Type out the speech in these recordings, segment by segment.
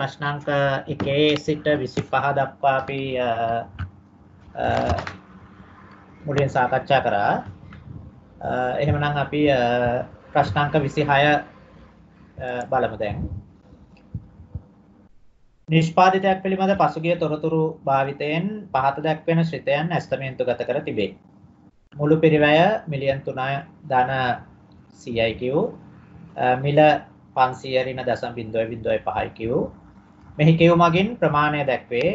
ප්‍රශ්නාංක 1 සිට 25 දක්වා අපි මුලින් සාකච්ඡා කරා. එහෙමනම් අපි ප්‍රශ්නාංක 26 බලමු දැන්. නිෂ්පාදිතයක් පිළිබඳ පසුගිය තොරතුරු භාවිතයෙන් පහත දැක්වෙන ශ්‍රිතයන් ඇස්තමේන්තුගත කර තිබේ. මුළු පිරිවැය මිලියන් 3 ධන 100යි කිව්. මිල 500 ඍණ 0.005යි කිව්. මෙහි කියු මගින් ප්‍රමාණය දැක්වේ.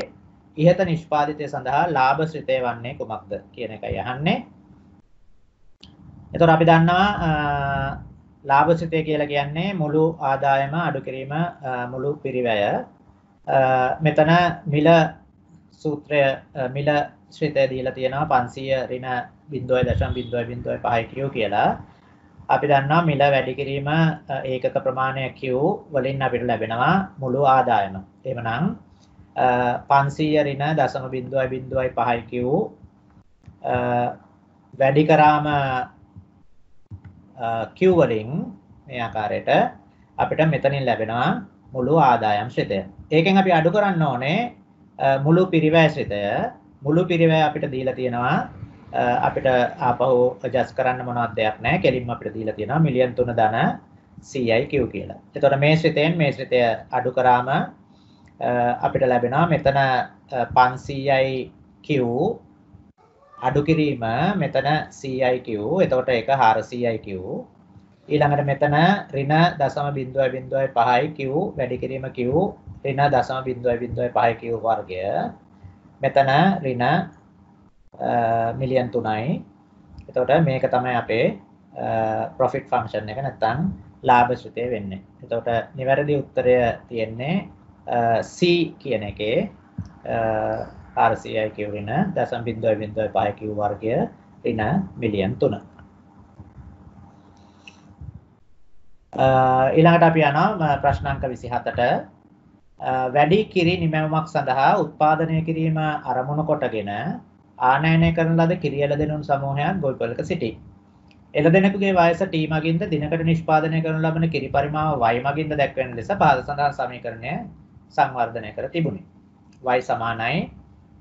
ඉහත නිෂ්පාදිතය සඳහා ලාභ ශ්‍රිතය වන්නේ කුමක්ද කියන එකයි අහන්නේ. එතකොට අපි දන්නවා ලාභ ශ්‍රිතය කියලා කියන්නේ මුළු ආදායම අඩු කිරීම මුළු පිරිවැය. මෙතන මිල සූත්‍රය මිල ශ්‍රිතය දීලා තියෙනවා 500 ඍණ 0.005 කියු කියලා. අපි දන්නවා මිල වැඩි කිරීම ඒකක ප්‍රමාණය Q වලින් අපිට ලැබෙනවා මුළු ආදායම. එහෙමනම් 500 ඍණ 0.005 Q වැඩි කරාම Q වලින් මේ ආකාරයට අපිට මෙතනින් ලැබෙනවා මුළු ආදායම් ශ්‍රිතය. ඒකෙන් අපි අඩු කරන්න ඕනේ මුළු පිරිවැය ශ්‍රිතය. මුළු පිරිවැය අපිට දීලා තියෙනවා අපිට ආපහු ඇඩ්ජස්ට් කරන්න මොනවත් දෙයක් නැහැ. කෙලින්ම අපිට දීලා තියෙනවා මිලියන් 3 ධන 100යි Q කියලා. එතකොට මේ ශ්‍රිතයෙන් මේ ශ්‍රිතය අඩු කරාම අපිට ලැබෙනවා මෙතන 500යි Q අඩු කිරීම මෙතන 100යි Q. එතකොට ඒක 400යි Q. ඊළඟට මෙතන ඍණ 0.005යි Q වැඩි කිරීම Q ඍණ 0.005යි Q වර්ගය. මෙතන ඍණ මිලියන් 3යි. එතකොට මේක තමයි අපේ profit function එක නැත්නම් ලාභ ශ්‍රිතය වෙන්නේ. එතකොට නිවැරදි උත්තරය තියෙන්නේ C කියන එකේ 400යි Q ඍණ 0.005 Q වර්ගය ඍණ මිලියන් 3. ඊළඟට අපි යනවා ප්‍රශ්නාංක 27ට. වැඩි කිරි නිමැවුමක් සඳහා උත්පාදනය කිරීම අරමුණු කොටගෙන ආනයනය කරන ලද කිරි එළදෙනුන් සමූහයක් ගොවිපළක සිටී. එළදෙනෙකුගේ වයස T මගින්ද දිනකට නිෂ්පාදනය කරනු ලබන කිරි පරිමාව Y මගින්ද දැක්වෙන ලෙස පහත සඳහන් සමීකරණය සංවර්ධනය කර තිබුණි. Y සමානයි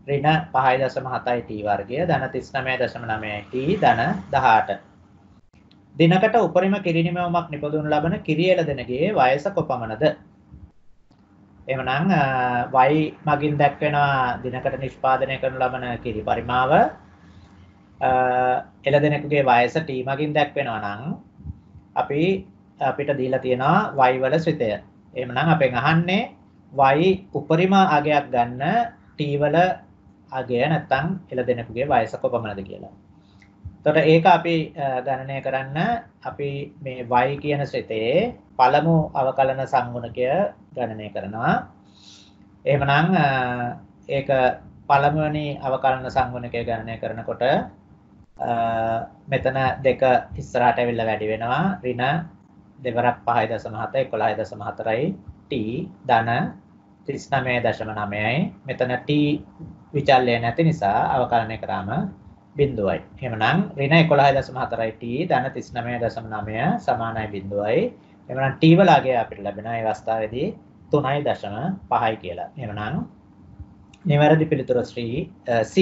ඍණ 5.7යි T වර්ගය ධන 39.9යි T ධන 18. දිනකට උපරිම කිරි නිමැවුමක් නිපදවනු ලබන කිරි එළදෙනගේ වයස කොපමණද? එහෙමනම් y මගින් දැක්වෙනවා දිනකට නිෂ්පාදනය කරනු ලබන කිරි පරිමාව. එළදෙනෙකුගේ වයස t මගින් දැක්වෙනවා නම් අපිට දීලා තියෙනවා y වල ශ්‍රිතය. එහෙමනම් අපෙන් අහන්නේ y උපරිම අගයක් ගන්න t වල අගය නැත්නම් එළදෙනෙකුගේ වයස කොපමණද කියලා. එතකොට ඒක අපි ගණනය කරන්න අපි මේ y කියන ශ්‍රිතයේ පළමු අවකලන සංගුණකය ගණනය කරනවා. එහෙමනම් ඒක පළමුවෙනි අවකලන සංගුණකය ගණනය කරනකොට මෙතන දෙක ඉස්සරහට ඇවිල්ලා වැඩි වෙනවා. ඍණ දෙවරක් 5.7 11.4යි t ධන 39.9යි. මෙතන t විචල්‍ය නැති නිසා අවකලනය කරාම බිඳුවයි. එහෙමනම් ඍණ 11.4යි t ධන 39.9 සමානයි බිඳුවයි. එහෙමනම් t වල අගය අපිට ලැබෙනවා මේ අවස්ථාවේදී 3.5යි කියලා. එහෙමනම් නිවැරදි පිළිතුර C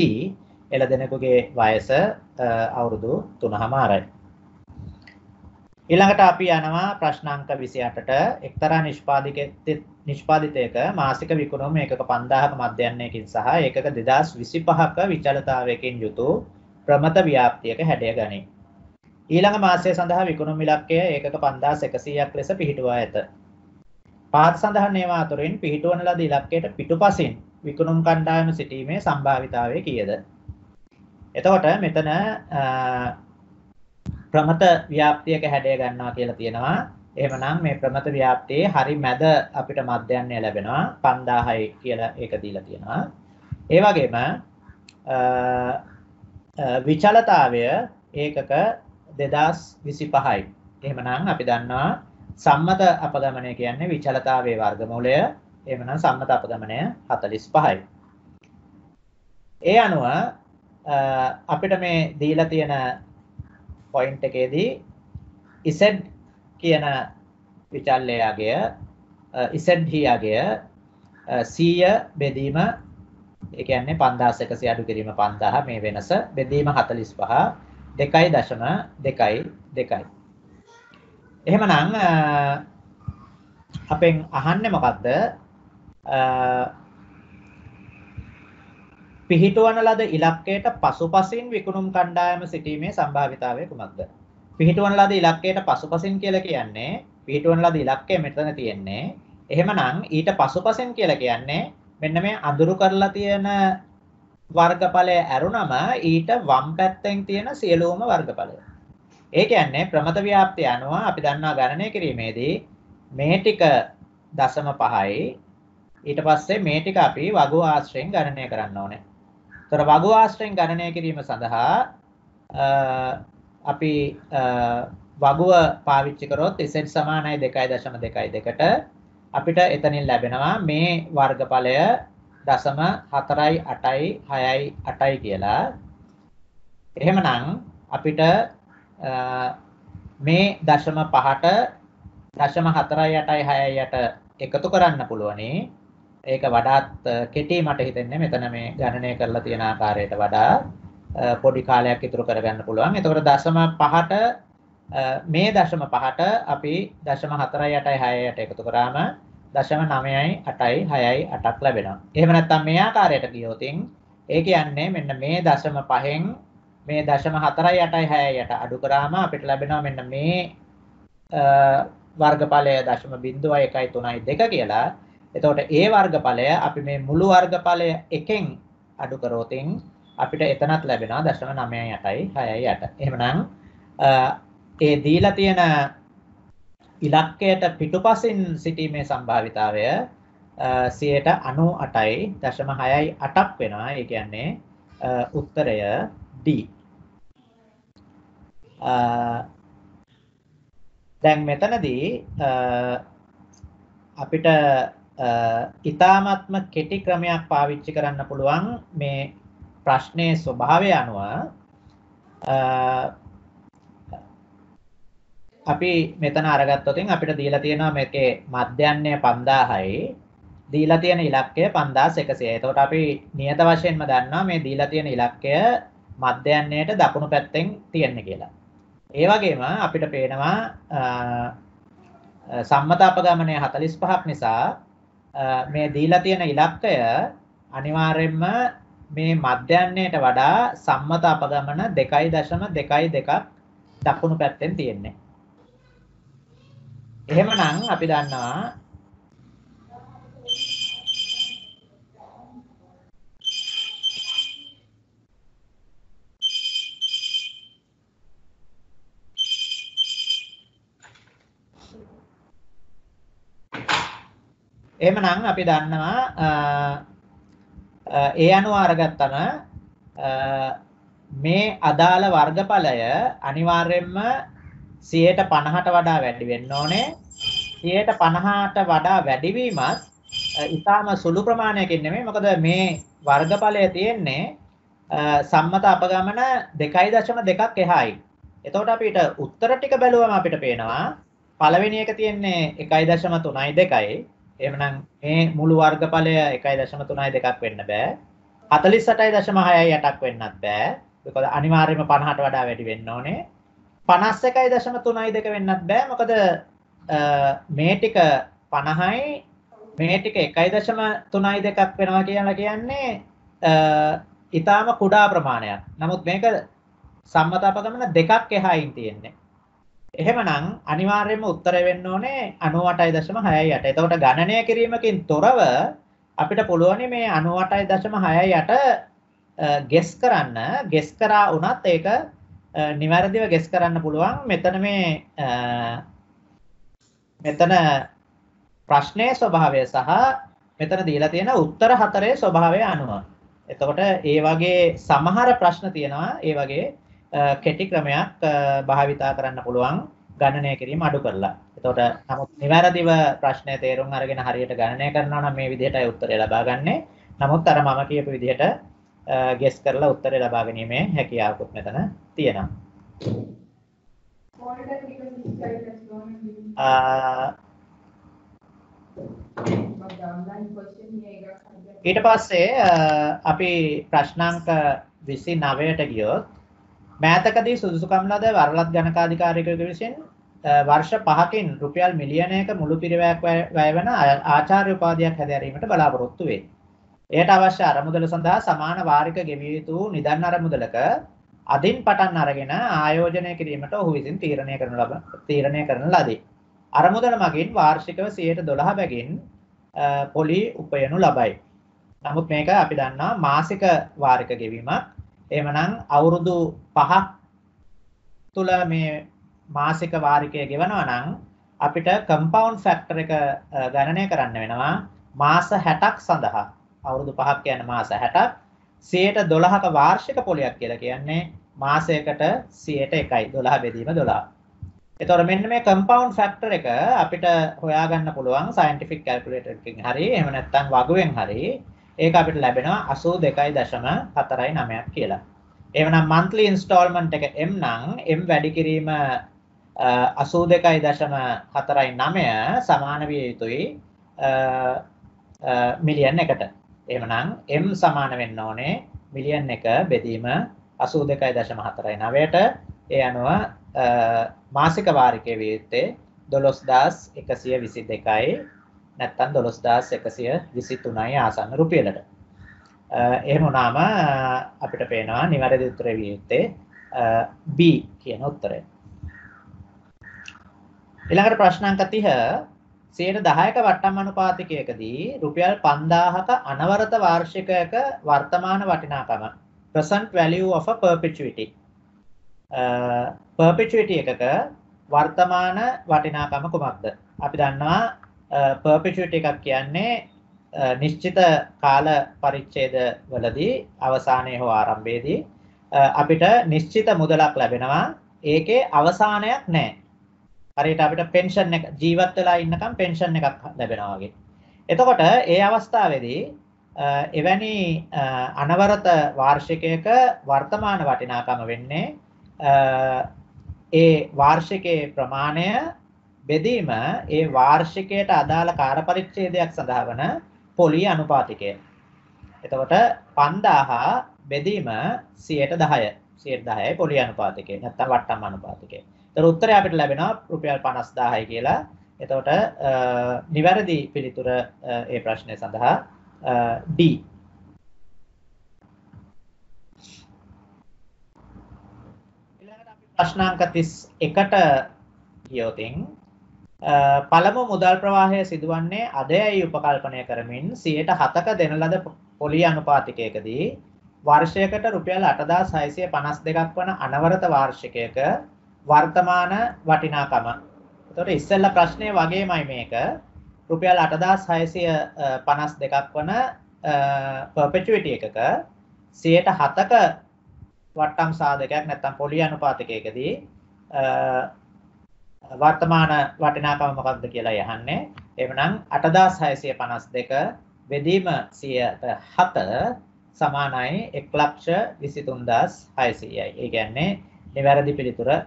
එළදෙනෙකුගේ වයස අවුරුදු 3මාරයි. ඊළඟට අපි යනවා ප්‍රශ්නාංක 28ට. එක්තරා නිෂ්පාදිතයක මාසික විකුණුම ඒකක 5000ක මධ්‍යයනයකින් සහ ඒකක 2025ක විචලතාවයකින් යුතු ප්‍රමත ව්‍යාප්තියක හැඩය ගනී. ඊළඟ මාසය සඳහා විකුණුම් ඉලක්කය ඒකක 5100ක් ලෙස පිහිටුවා ඇත. පහත සඳහන් ඒවා අතරින් පිහිටුවන ලද ඉලක්කයට පිටුපසින් විකුණුම් කණ්ඩායම සිටීමේ සම්භාවිතාවය කීයද? එතකොට මෙතන ප්‍රමත ව්‍යාප්තියක හැඩය ගන්නවා කියලා තියෙනවා. එහෙමනම් මේ ප්‍රමත ව්‍යාප්තියේ හරි මැද අපිට මධ්‍යයන්ය ලැබෙනවා 5000යි කියලා ඒක දීලා තියෙනවා. ඒ වගේම විචලතාවය ඒකක 2025යි. එහෙමනම් අපි දන්නවා සම්මත අපගමනය කියන්නේ විචලතාවයේ වර්ගමූලය. එහෙමනම් සම්මත අපගමනය 45යි. ඒ අනුව අපිට මේ දීලා තියෙන පොයින්ට් එකේදී Z කියන විචල්‍යය අගය ZD අගය 100 බෙදීම ඒ කියන්නේ 5100 අඩු කිරීම 5000 මේ වෙනස බෙදීම 45 2.22. එහෙමනම් අපෙන් අහන්නේ මොකද්ද? පිහිටවන ලද ඉලක්කයට පසුපසින් විකුණුම් කණ්ඩායම සිටීමේ සම්භාවිතාවය කුමක්ද? පිහිටවන ලද ඉලක්කයට පසුපසින් කියලා කියන්නේ පිහිටවන ලද ඉලක්කය මෙතන තියෙන්නේ. එහෙමනම් ඊට පසුපසින් කියලා කියන්නේ මෙන්න මේ අඳුරු කරලා තියෙන වර්ගඵලය ඇරුණම ඊට වම් පැත්තෙන් තියෙන සියලුම වර්ගඵලය. ඒ කියන්නේ ප්‍රමත ව්‍යාප්තිය අනුව අපි දන්නවා ගණනය කිරීමේදී මේ ටික 0.5යි ඊට පස්සේ මේ ටික අපි වගු ආශ්‍රයෙන් ගණනය කරන්න ඕනේ. ඒතර වගු ආශ්‍රයෙන් ගණනය කිරීම සඳහා අපි වගුව පාවිච්චි කරොත් z සමානයි 2.22ට අපිට එතනින් ලැබෙනවා මේ වර්ගඵලය 0.48668යි කියලා. එහෙමනම් අපිට මේ 0.5ට 0.48668 එකතු කරන්න පුළුවනි. ඒක වඩාත් කෙටි මට හිතෙන්නේ මෙතන මේ ගණනය කරලා තියෙන ආකාරයට වඩා පොඩි කාලයක් ඉතුරු කරගන්න පුළුවන්. එතකොට 0.5ට මේ 0.5ට අපි 0.48668 එකතු කරාම 0.98668ක් ලැබෙනවා. එහෙම නැත්නම් මේ ආකාරයට ගියොත් ඒ කියන්නේ මෙන්න මේ 0.5න් මේ 0.48668 අඩු කරාම අපිට ලැබෙනවා මෙන්න මේ වර්ගඵලය 0.0132 කියලා. එතකොට ඒ වර්ගඵලය අපි මේ මුළු වර්ගඵලය එකෙන් අඩු කරොත් අපිට එතනත් ලැබෙනවා 0.98668. එහෙමනම් ඒ දීලා තියෙන ඉලක්කයට පිටුපසින් සිටීමේ සම්භාවිතාවය 98.668ක් වෙනවා. ඒ කියන්නේ උත්තරය D. දැන් මෙතනදී අපිට ඊ타මාත්ම කෙටි ක්‍රමයක් පාවිච්චි කරන්න පුළුවන් මේ ප්‍රශ්නයේ ස්වභාවය අනුව. අපි මෙතන අරගත්තොත් අපිට දීලා තියෙනවා මේකේ මධ්‍යන්නේ 5000යි දීලා තියෙන ඉලක්කය 5100යි. එතකොට අපි නියත වශයෙන්ම දන්නවා මේ දීලා තියෙන ඉලක්කය මධ්‍යන්නයට දකුණු පැත්තෙන් තියෙන්නේ කියලා. ඒ වගේම අපිට පේනවා සම්මත අපගමනය 45ක් නිසා මේ දීලා තියෙන ඉලක්කය අනිවාර්යයෙන්ම මේ මධ්‍යන්නයට වඩා සම්මත අපගමන 2.22ක් දකුණු පැත්තෙන් තියෙන්නේ. එහෙමනම් අපි දන්නවා ඒ අනුව අරගත්තම මේ අදාළ වර්ගඵලය අනිවාර්යයෙන්ම 50ට වඩා වැඩි වෙන්න ඕනේ. 50ට වඩා වැඩි වීමත් ඊටාම සුළු ප්‍රමාණයකින් නෙමෙයි. මොකද මේ වර්ගඵලය තියෙන්නේ සම්මත අපගමන 2.2ක් එහායි. එතකොට අපිට උත්තර ටික බැලුවම අපිට පේනවා පළවෙනි එක තියෙන්නේ 1.32යි. එහෙමනම් මේ මුළු වර්ගඵලය 1.32ක් වෙන්න බෑ. 48.668ක් වෙන්නත් බෑ. ඒක අනිවාර්යයෙන්ම 50ට වඩා වැඩි වෙන්න ඕනේ. 51.32 වෙන්නත් බෑ. මොකද මේ ටික 50යි මේ ටික 1.32ක් වෙනවා කියලා කියන්නේ ඊටාම කුඩා ප්‍රමාණයක්. නමුත් මේක සම්මත අපගමන 2ක් එහායින් තියෙන්නේ. එහෙමනම් අනිවාර්යයෙන්ම උත්තරය වෙන්න ඕනේ 98.68. එතකොට ගණනය කිරීමකින් තොරව අපිට පුළුවන් මේ 98.68 ගෙස් කරන්න. ගෙස් කරා වුණත් ඒක නිවැරදිව ගෙස් කරන්න පුළුවන්. මෙතන ප්‍රශ්නයේ ස්වභාවය සහ මෙතන දීලා තියෙන උත්තර හතරේ ස්වභාවය අනුව. එතකොට ඒ වගේ සමහර ප්‍රශ්න තියෙනවා ඒ වගේ කෙටි ක්‍රමයක් භාවිතා කරන්න පුළුවන් ගණනය කිරීම අඩු කරලා. එතකොට නමුත් නිවැරදිව ප්‍රශ්නය තේරුම් අරගෙන හරියට ගණනය කරනවා නම් මේ විදිහටයි උත්තරය ලබා ගන්නෙ. නමුත් අර මම කියපු විදිහට ගෙස් කරලා උත්තරය ලබා ගැනීමේ හැකියාවකුත් මෙතන තියෙනවා. ඊට පස්සේ අපි ප්‍රශ්නාංක 29ට ගියොත් මෑතකදී සුදුසුකම් ලද වරලත් ගණකාධිකාරියෙකු විසින් වර්ෂ 5කින් රුපියල් මිලියනයක මුළු පිරිවැයක් වැය වන ආචාර්ය උපාධියක් හැදෑරීමට බලාපොරොත්තු වේ. එයට අවශ්‍ය අරමුදල සඳහා සමාන වාරික ගෙවිය යුතු නිදන් අරමුදලක අදින් පටන් අරගෙන ආයෝජනය කිරීමට ඔහු විසින් තීරණය කරන ලදී. අරමුදල මගින් වාර්ෂිකව 12% බැගින් පොලි උපයනු ලබයි. නමුත් මේක අපි දන්නවා මාසික වාරික ගෙවීමක්. එහෙමනම් අවුරුදු 5ක් තුල මේ මාසික වාරිකය ගෙවනවා නම් අපිට කම්පවුන්ඩ් ෆැක්ටර් එක ගණනය කරන්න වෙනවා මාස 60ක් සඳහා. අවුරුදු 5ක් කියන්නේ මාස 60ක් 12ක වාර්ෂික පොලියක් කියලා කියන්නේ මාසයකට 101යි 12 බෙදීම 12. එතකොට මෙන්න මේ කම්පවුන්ඩ් ෆැක්ටර් එක අපිට හොයාගන්න පුළුවන් සයන්ටිෆික් කැල්කියුලේටර් එකකින් හරි එහෙම නැත්නම් වගුවෙන් හරි ඒක අපිට ලැබෙනවා 82.49ක් කියලා. එහෙනම් monthly installment එක M නම් M වැඩි කිරීම 82.49 සමාන විය යුතුයි මිලියන් එකට. එහෙනම් M සමාන වෙන්න ඕනේ මිලියන් 1 බෙදීම 82.49ට. ඒ අනුව මාසික වාරිකයේ විය යුත්තේ 12122යි නැත්නම් 12123යි ආසන්න රුපියලට. එහෙම වුණාම අපිට පේනවා නිවැරදි උත්තරය විය යුත්තේ B කියන උත්තරය. ඊළඟට ප්‍රශ්නාංක 30 10ක වට්ටම් අනුපාතිකයකදී රුපියල් 5000ක අනවරත වාර්ෂිකයක වර්තමාන වටිනාකම present value of a perpetuity perpetuity එකක වර්තමාන වටිනාකම කුමක්ද? අපි දන්නවා perpetuity එකක් කියන්නේ නිශ්චිත කාල පරිච්ඡේද වලදී අවසානයේ හෝ ආරම්භයේදී අපිට නිශ්චිත මුදලක් ලැබෙනවා. ඒකේ අවසානයක් නැහැ. හරියට අපිට පෙන්ෂන් එක ජීවත් වෙලා ඉන්නකම් පෙන්ෂන් එකක් ලැබෙනවා වගේ. එතකොට ඒ අවස්ථාවේදී එවැනි අනවරත වාර්ෂිකයක වර්තමාන වටිනාකම වෙන්නේ ඒ වාර්ෂිකයේ ප්‍රමාණය බෙදීම ඒ වාර්ෂිකයට අදාළ කාල පරිච්ඡේදයක් සඳහා වන පොලි අනුපාතිකය. එතකොට 5000 බෙදීම 110යි පොලි අනුපාතිකය නැත්නම් වට්ටම් අනුපාතිකය. ඒතර උත්තරය අපිට ලැබෙනවා රුපියල් 50000යි කියලා. එතකොට නිවැරදි පිළිතුර ඒ ප්‍රශ්නය සඳහා D. ඊළඟට අපි ප්‍රශ්නාංක 31ට ගියොතින් පළමු මුදල් ප්‍රවාහය සිදුවන්නේ අදයයි උපකල්පනය කරමින් 7%ක දෙන ලද පොලි අනුපාතිකයකදී වර්ෂයකට රුපියල් 8652ක් වන අනවරත වාර්ෂිකයක වර්තමාන වටිනාකම. එතකොට ඉස්සෙල්ලා ප්‍රශ්නේ වගේමයි මේක. රුපියල් 8652ක් වන perpetuity එකක 7%ක වට්ටම් සාධකයක් නැත්නම් පොලි අනුපාතිකයකදී වර්තමාන වටිනාකම මොකක්ද කියලා යහන්නේ. එhmenan 8652 බෙදීම 107 සමානයි 1,23,600යි. ඒ කියන්නේ නිවැරදි පිළිතුර A.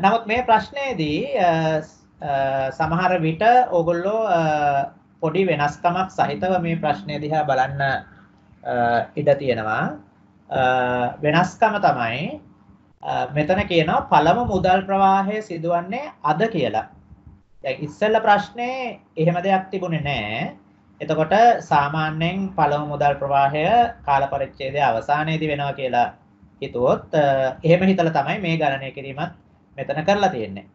නමුත් මේ ප්‍රශ්නයේදී සමහර විට ඕගොල්ලෝ පොඩි වෙනස්කමක් සහිතව මේ ප්‍රශ්නය දිහා බලන්න ඉඩ තියෙනවා. වෙනස්කම තමයි මෙතන කියනවා පළමු මුදල් ප්‍රවාහය සිදුවන්නේ අද කියලා. දැන් ඉස්සෙල්ලා ප්‍රශ්නේ එහෙම දෙයක් තිබුණේ නැහැ. එතකොට සාමාන්‍යයෙන් පළමු මුදල් ප්‍රවාහය කාල පරිච්ඡේදයේ අවසානයේදී වෙනවා කියලා හිතුවොත් එහෙම හිතලා තමයි මේ ගණනය කිරීමත් මෙතන කරලා තියෙන්නේ.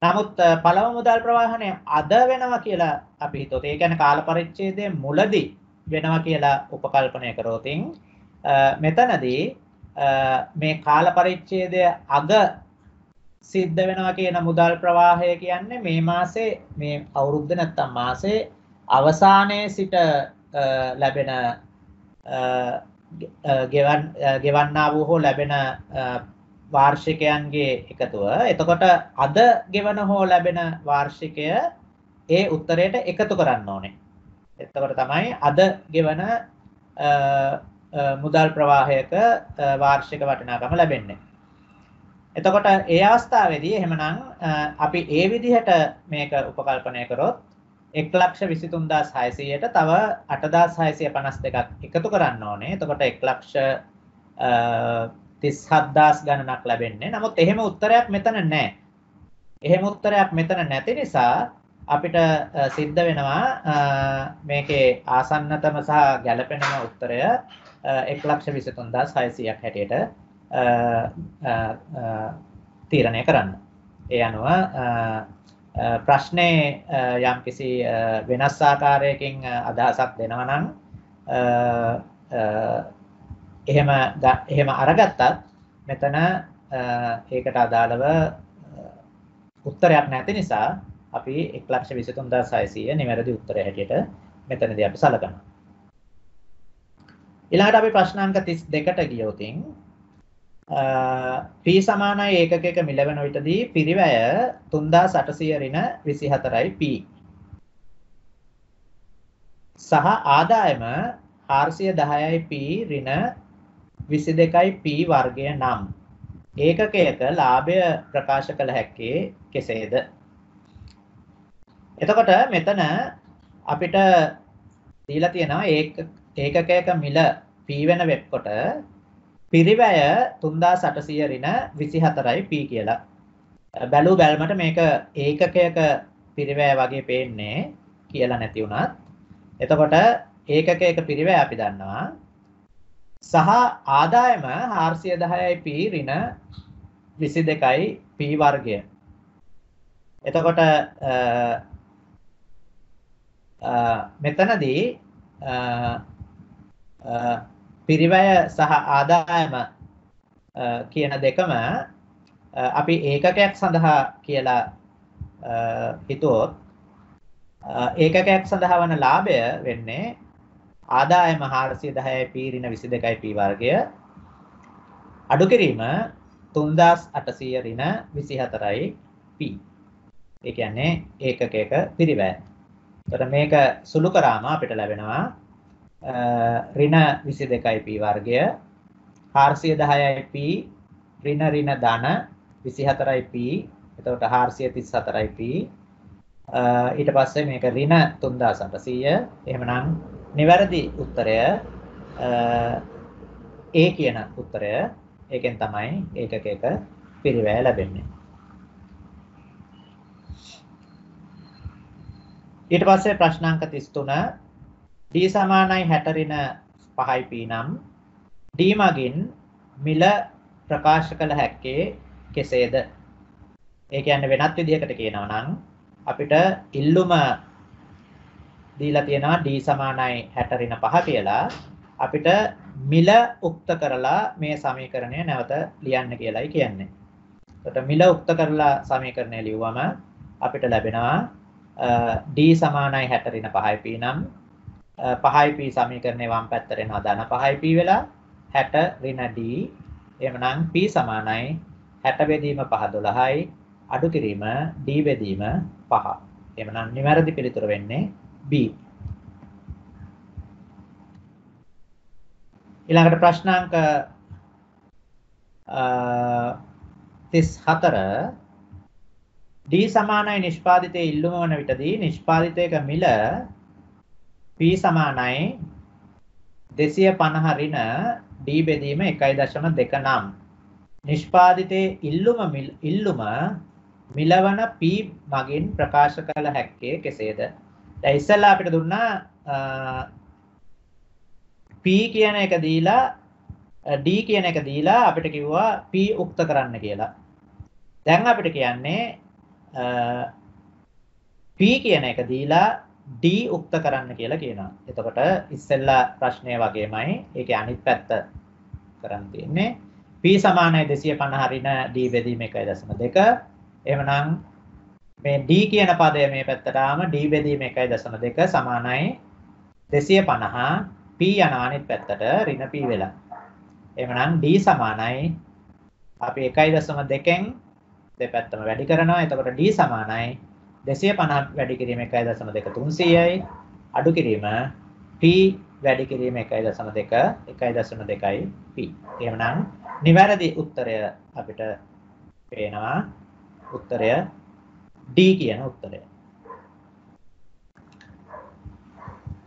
නමුත් පළමු මුදල් ප්‍රවාහණය අද වෙනවා කියලා අපි හිතුවොත් ඒ කියන්නේ කාල පරිච්ඡේදයේ මුලදී වෙනවා කියලා උපකල්පනය කරෝතින් මෙතනදී මේ කාල පරිච්ඡේදය අග සිද්ධ වෙනවා කියන මුදල් ප්‍රවාහය කියන්නේ මේ මාසේ මේ අවුරුද්ද නැත්තම් මාසේ අවසානයේ සිට ලැබෙන ගෙවන්නා වූ හෝ ලැබෙන වාර්ෂිකයන්ගේ එකතුව. එතකොට අද ගෙවන හෝ ලැබෙන වාර්ෂිකය ඒ උත්තරයට එකතු කරන්න ඕනේ. එතකොට තමයි අද ගෙවන මුදල් ප්‍රවාහයක වාර්ෂික වටිනාකම ලැබෙන්නේ. එතකොට ඒ අවස්ථාවේදී එහෙමනම් අපි ඒ විදිහට මේක උපකල්පනය කරොත් 1,23,600ට තව 8,652ක් එකතු කරන්න ඕනේ. එතකොට 1,37,000 ගණනක් ලැබෙන්නේ. නමුත් එහෙම උත්තරයක් මෙතන නැහැ. එහෙම උත්තරයක් මෙතන නැති නිසා අපිට සිද්ධ වෙනවා මේකේ ආසන්නතම සහ ගැළපෙනම උත්තරය 1,23,600ක් හැටියට තීරණය කරන්න. ඒ අනුව ප්‍රශ්නේ යම්කිසි වෙනස් ආකාරයකින් අදහසක් දෙනවා නම් එහෙම අරගත්තත් මෙතන ඒකට අදාළව උත්තරයක් නැති නිසා අපි 1,23,600 නිවැරදි උත්තරය හැටියට මෙතනදී අපි සලකනවා. ඊළඟට අපි ප්‍රශ්නාංක 32ට ගියොතින් p සමානයි ඒකකයක මිලවන විටදී පිරිවැය 3800 ඍණ 24යි p සහ ආදායම 410යි p ඍණ 22යි p වර්ගය නම් ඒකකයක ලාභය ප්‍රකාශ කළ හැක්කේ කෙසේද? එතකොට මෙතන අපිට දීලා තියෙනවා ඒකකයක මිල p වෙන වෙබ්කොට පිරිවැය 3800 ඍණ 24යි p කියලා. බැලු බැලමට මේක ඒකකයක පිරිවැය වගේ පේන්නේ කියලා නැති වුණත්. එතකොට ඒකකයක පිරිවැය අපි දන්නවා. සහ ආදායම 410යි p ඍණ 22යි p වර්ගය. එතකොට මෙතනදී පිරිවැය සහ ආදායම කියන දෙකම අපි ඒකකයක් සඳහා කියලා හිතුවොත් ඒකකයක් සඳහා වන ලාභය වෙන්නේ ආදායම 410යි p ඍණ 22යි p වර්ගය අඩු කිරීම 3800 ඍණ 24යි p. ඒ කියන්නේ ඒකකයක පිරිවැය. එතකොට මේක සුළු කරාම අපිට ලැබෙනවා ඍණ 22යි p වර්ගය 410යි p ඍණ ධන 24යි p. එතකොට 434යි p. ඊට පස්සේ මේක ඍණ 3800. එහෙමනම් නිවැරදි උත්තරය A කියන උත්තරය. ඒකෙන් තමයි ඒකකයක පිරිවැය ලැබෙන්නේ. ඊට පස්සේ ප්‍රශ්නාංක 33 D සමානයි 60 ඍණ 5යි p නම් D මගින් මිල ප්‍රකාශ කළ හැක්කේ කෙසේද? ඒ කියන්නේ වෙනත් විදිහකට කියනවා නම් අපිට ඉල්ලුම දීලා තියෙනවා D සමානයි 60 ඍණ 5 කියලා. අපිට මිල උක්ත කරලා මේ සමීකරණය නැවත ලියන්න කියලායි කියන්නේ. එතකොට මිල උක්ත කරලා සමීකරණය ලියුවම අපිට ලැබෙනවා D සමානයි 60 ඍණ 5යි p නම් 5යි p සමීකරණේ වම් පැත්තට එනවා ධන 5යි p වෙලා 60 ඍණ D. එහෙමනම් p සමානයි 60 බෙදීම 5 12යි අඩු කිරීම D බෙදීම 5. එහෙමනම් නිවැරදි පිළිතුර වෙන්නේ B. ඊළඟට ප්‍රශ්නාංක 34 D සමානයි නිෂ්පාදිතයේ ඉල්ලුම වන විටදී නිෂ්පාදිතයක මිල P සමානයි 250 ඍණ D බෙදීම 1.2 නම් නිෂ්පාදිතයේ ඉල්ලුම මිලවන P මගින් ප්‍රකාශ කළ හැක්කේ කෙසේද? දැන් ඉස්සෙල්ලා අපිට දුන්නා P කියන එක දීලා D කියන එක දීලා අපිට කිව්වා P උක්ත කරන්න කියලා. දැන් අපිට කියන්නේ P කියන එක දීලා D උක්ත කරන්න කියලා කියනවා. එතකොට ඉස්සෙල්ලා ප්‍රශ්නය වගේමයි ඒකේ අනිත් පැත්ත කරන් තියෙන්නේ. P සමානයි 250 ඍණ D බෙදීම 1.2. එහෙමනම් මේ D කියන පදය මේ පැත්තට ආවම D බෙදීම 1.2 සමානයි 250 P යන අනිත් පැත්තට ඍණ P වෙලා. එහෙමනම් D සමානයි අපි 1.2න් දෙපැත්තම වැඩි කරනවා. එතකොට D සමානයි 250 වැඩි කිරීම 1.2 300යි අඩු කිරීම P වැඩි කිරීම 1.2යි P. එහෙමනම් නිවැරදි උත්තරය අපිට පේනවා උත්තරය D කියන උත්තරය.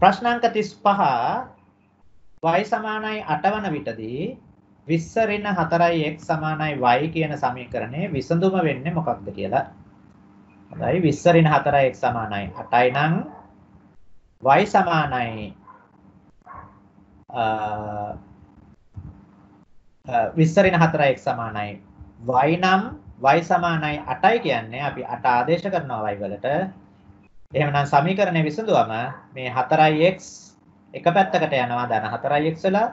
ප්‍රශ්නාංක 35 y සමානයි 8 වන විටදී 20 ඍණ 4යි x සමානයි y කියන සමීකරණයේ විසඳුම වෙන්නේ මොකක්ද කියලා. හොඳයි 20 ඍණ 4යි x සමානයි 8යි නම් y සමානයි 20 ඍණ 4යි x සමානයි y නම් y සමානයි 8යි කියන්නේ අපි 8 ආදේශ කරනවා y වලට. එහෙමනම් සමීකරණය විසඳුවම මේ 4x එක පැත්තකට යනවා ධන 4x වෙලා.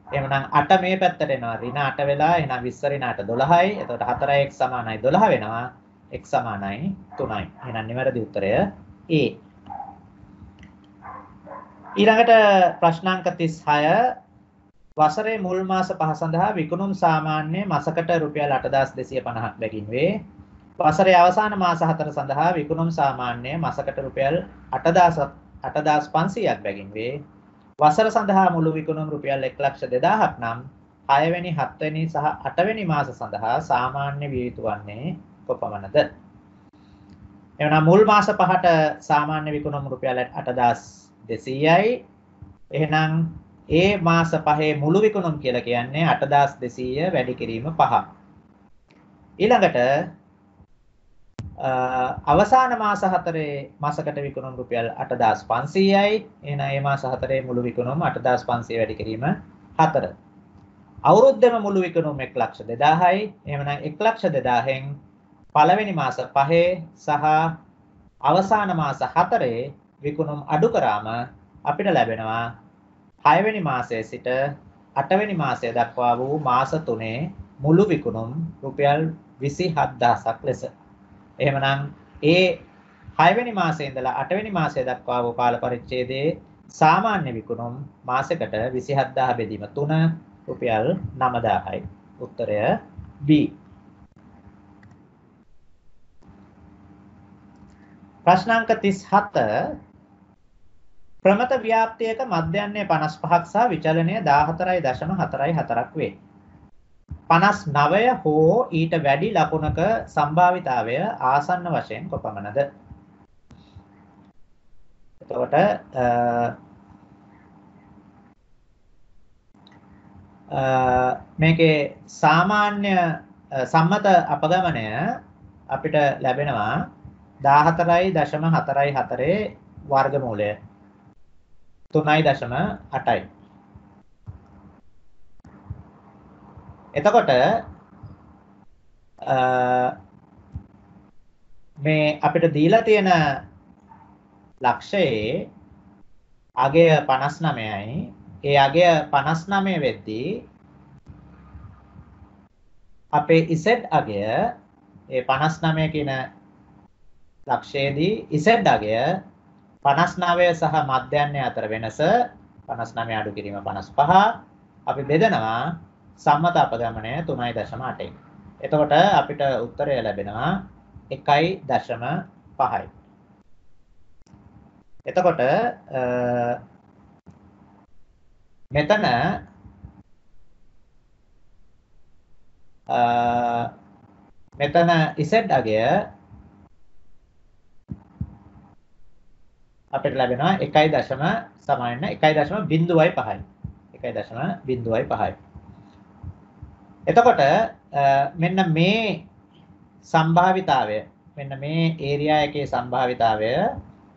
එහෙමනම් 8 මේ පැත්තට එනවා ඍණ 8 වෙලා. එහෙනම් 20 ඍණ 8 12යි. එතකොට 4x සමානයි 12 වෙනවා. x සමානයි 3යි. එහෙනම් නිවැරදි උත්තරය A. ඊළඟට ප්‍රශ්නාංක 36 වසරේ මුල් මාස 5 සඳහා විකුණුම් සාමාන්‍ය මාසකට රුපියල් 8250ක් බැගින් වේ. වසරේ අවසාන මාස 4 සඳහා විකුණුම් සාමාන්‍ය මාසකට රුපියල් 8500ක් බැගින් වේ. වසර සඳහා මුළු විකුණුම් රුපියල් 1,02,000ක් නම් 6 වෙනි 7 වෙනි සහ 8 වෙනි මාස සඳහා සාමාන්‍ය විය යුතු වන්නේ කොපමණද? එවනම් මුල් මාස 5ට සාමාන්‍ය විකුණුම් රුපියල් 8200යි. එහෙනම් ඒ මාස 5 මුළු විකුණුම් කියලා කියන්නේ 8200 වැඩි කිරීම 5. ඊළඟට අවසාන මාස 4 මාසකට විකුණුම් රුපියල් 8500යි. එහෙනම් මේ මාස 4 මුළු විකුණුම් 8500 වැඩි කිරීම 4. අවුරුද්දෙම මුළු විකුණුම් 1,02,000යි. එහෙනම් 1,02,000න් පළවෙනි මාස 5 සහ අවසාන මාස 4 විකුණුම් අඩු කරාම අපිට ලැබෙනවා 6 වෙනි මාසයේ සිට 8 වෙනි මාසය දක්වා වූ මාස 3 මුළු විකුණුම් රුපියල් 27000ක් ලෙස. එහෙමනම් ඒ 6 වෙනි මාසයේ ඉඳලා 8 වෙනි මාසය දක්වා වූ කාල පරිච්ඡේදයේ සාමාන්‍ය විකුණුම් මාසයකට 27000 බෙදීම 3 රුපියල් 9000යි. උත්තරය B. ප්‍රශ්නාංක 37 ප්‍රමත ව්‍යාප්තියක මධ්‍යන්නේ 55ක් සහ විචලනය 14.44ක් වේ. 59 හෝ ඊට වැඩි ලකුණක සම්භාවිතාවය ආසන්න වශයෙන් කොපමණද? එතකොට මේකේ සාමාන්‍ය සම්මත අපගමනය අපිට ලැබෙනවා 14.44 වර්ගමූලය 3.8යි. එතකොට මේ අපිට දීලා තියෙන ලක්ෂයේ අගය 59යි. ඒ අගය 59 වෙද්දී අපේ Z අගය ඒ 59 කියන ලක්ෂයේදී Z අගය 59 සහ මධ්‍යන්නේ අතර වෙනස 59 අඩු කිරීම 55 අපි බෙදනවා සම්මත අපගමනය 3.8යි. එතකොට අපිට උත්තරය ලැබෙනවා 1.5යි. එතකොට මෙතන Z අගය අපිට ලැබෙනවා 1.05යි. 1.05යි. එතකොට මෙන්න මේ සම්භාවිතාවය මෙන්න මේ ඒරියා එකේ සම්භාවිතාවය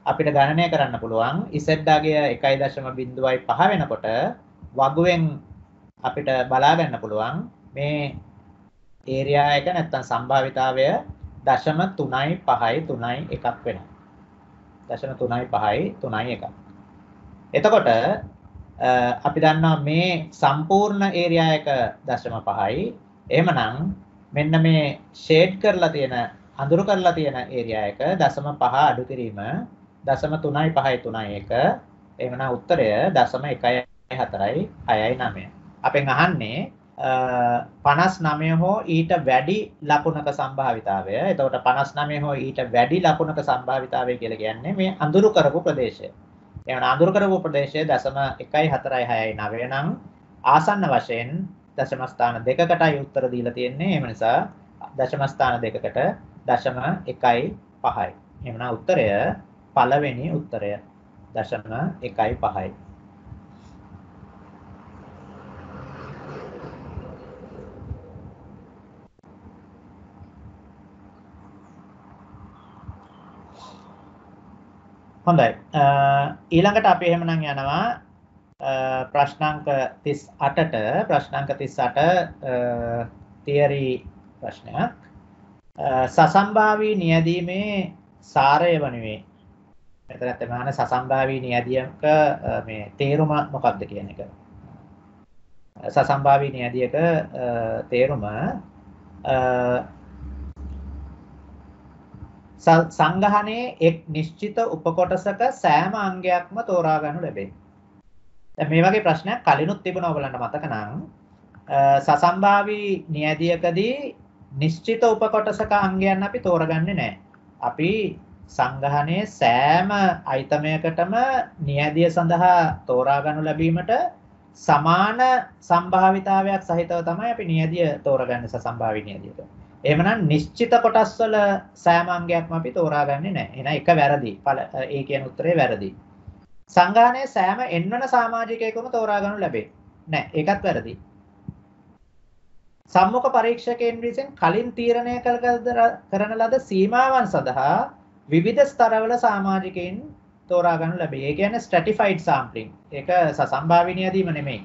අපිට ගණනය කරන්න පුළුවන්. Z අගය 1.05 වෙනකොට වගුවෙන් අපිට බලා ගන්න පුළුවන් මේ ඒරියා එක නැත්තම් සම්භාවිතාවය 0.35 3.1ක් වෙනවා. 0.35 3.1. එතකොට අපි දන්නවා මේ සම්පූර්ණ ඒරියා එක 0.5යි. එහෙමනම් මෙන්න මේ ෂේඩ් කරලා තියෙන අඳුරු කරලා තියෙන ඒරියා එක 0.5 අඩු කිරීම 0.35 3.1. එහෙමනම් උත්තරය 0.14යි 6යි 9. අපෙන් අහන්නේ 59 හෝ ඊට වැඩි ලකුණක සම්භාවිතාවය. එතකොට 59 හෝ ඊට වැඩි ලකුණක සම්භාවිතාවය කියලා කියන්නේ මේ අඳුරු කරපු ප්‍රදේශය. එහෙනම් අඳුරු කරපු ප්‍රදේශය 0.14යි 6යි 9 නම් ආසන්න වශයෙන් දශම ස්ථාන දෙකකටයි උත්තර දීලා තියෙන්නේ. ඒ නිසා දශම ස්ථාන දෙකකට 0.15යි. එහෙනම් උත්තරය පළවෙනි උත්තරය. 0.15යි. හොඳයි. ඊළඟට අපි එහෙමනම් යනවා ප්‍රශ්නාංක 38ට. ප්‍රශ්නාංක 38 තියරි ප්‍රශ්නයක්. සසම්භාවී නියැදීමේ සාරය වනුයේ. මෙතන තමයි සසම්භාවී නියැදියක මේ තේරුම මොකක්ද කියන එක. සසම්භාවී නියැදියක තේරුම සංගහනයේ එක් නිශ්චිත උපකොටසක සෑම අංගයක්ම තෝරා ගන්නු ලැබේ. දැන් මේ වගේ ප්‍රශ්නයක් කලිනුත් තිබුණා ඔයගලන්ට මතක නම් සසම්භාවී නියැදියකදී නිශ්චිත උපකොටසක අංගයන් අපි තෝරගන්නේ නැහැ. අපි සංගහනයේ සෑම අයිතමයකටම නියැදිය සඳහා තෝරා ගන්නු ලැබීමට සමාන සම්භාවිතාවයක් සහිතව තමයි අපි නියැදිය තෝරගන්නේ සසම්භාවී නියැදියට. එහෙමනම් නිශ්චිත කොටස් වල සෑම අංගයක්ම අපි තෝරාගන්නේ නැහැ. එහෙනම් එක වැරදි. ඒ කියන උත්තරේ වැරදි. සංගහනයේ සෑම n වන සමාජිකයෙකුම තෝරා ගන්නු ලැබේ. නැහැ. ඒකත් වැරදි. සම්මුඛ පරීක්ෂකයන් විසින් කලින් තීරණය කරන ලද සීමාවන් සඳහා විවිධ ස්තරවල සමාජිකයන් තෝරා ගන්නු ලැබේ. ඒ කියන්නේ ස්ට්‍රැටිෆයිඩ් සැම්පලින්. ඒක සසම්භාවී නියැදීම නෙමෙයි.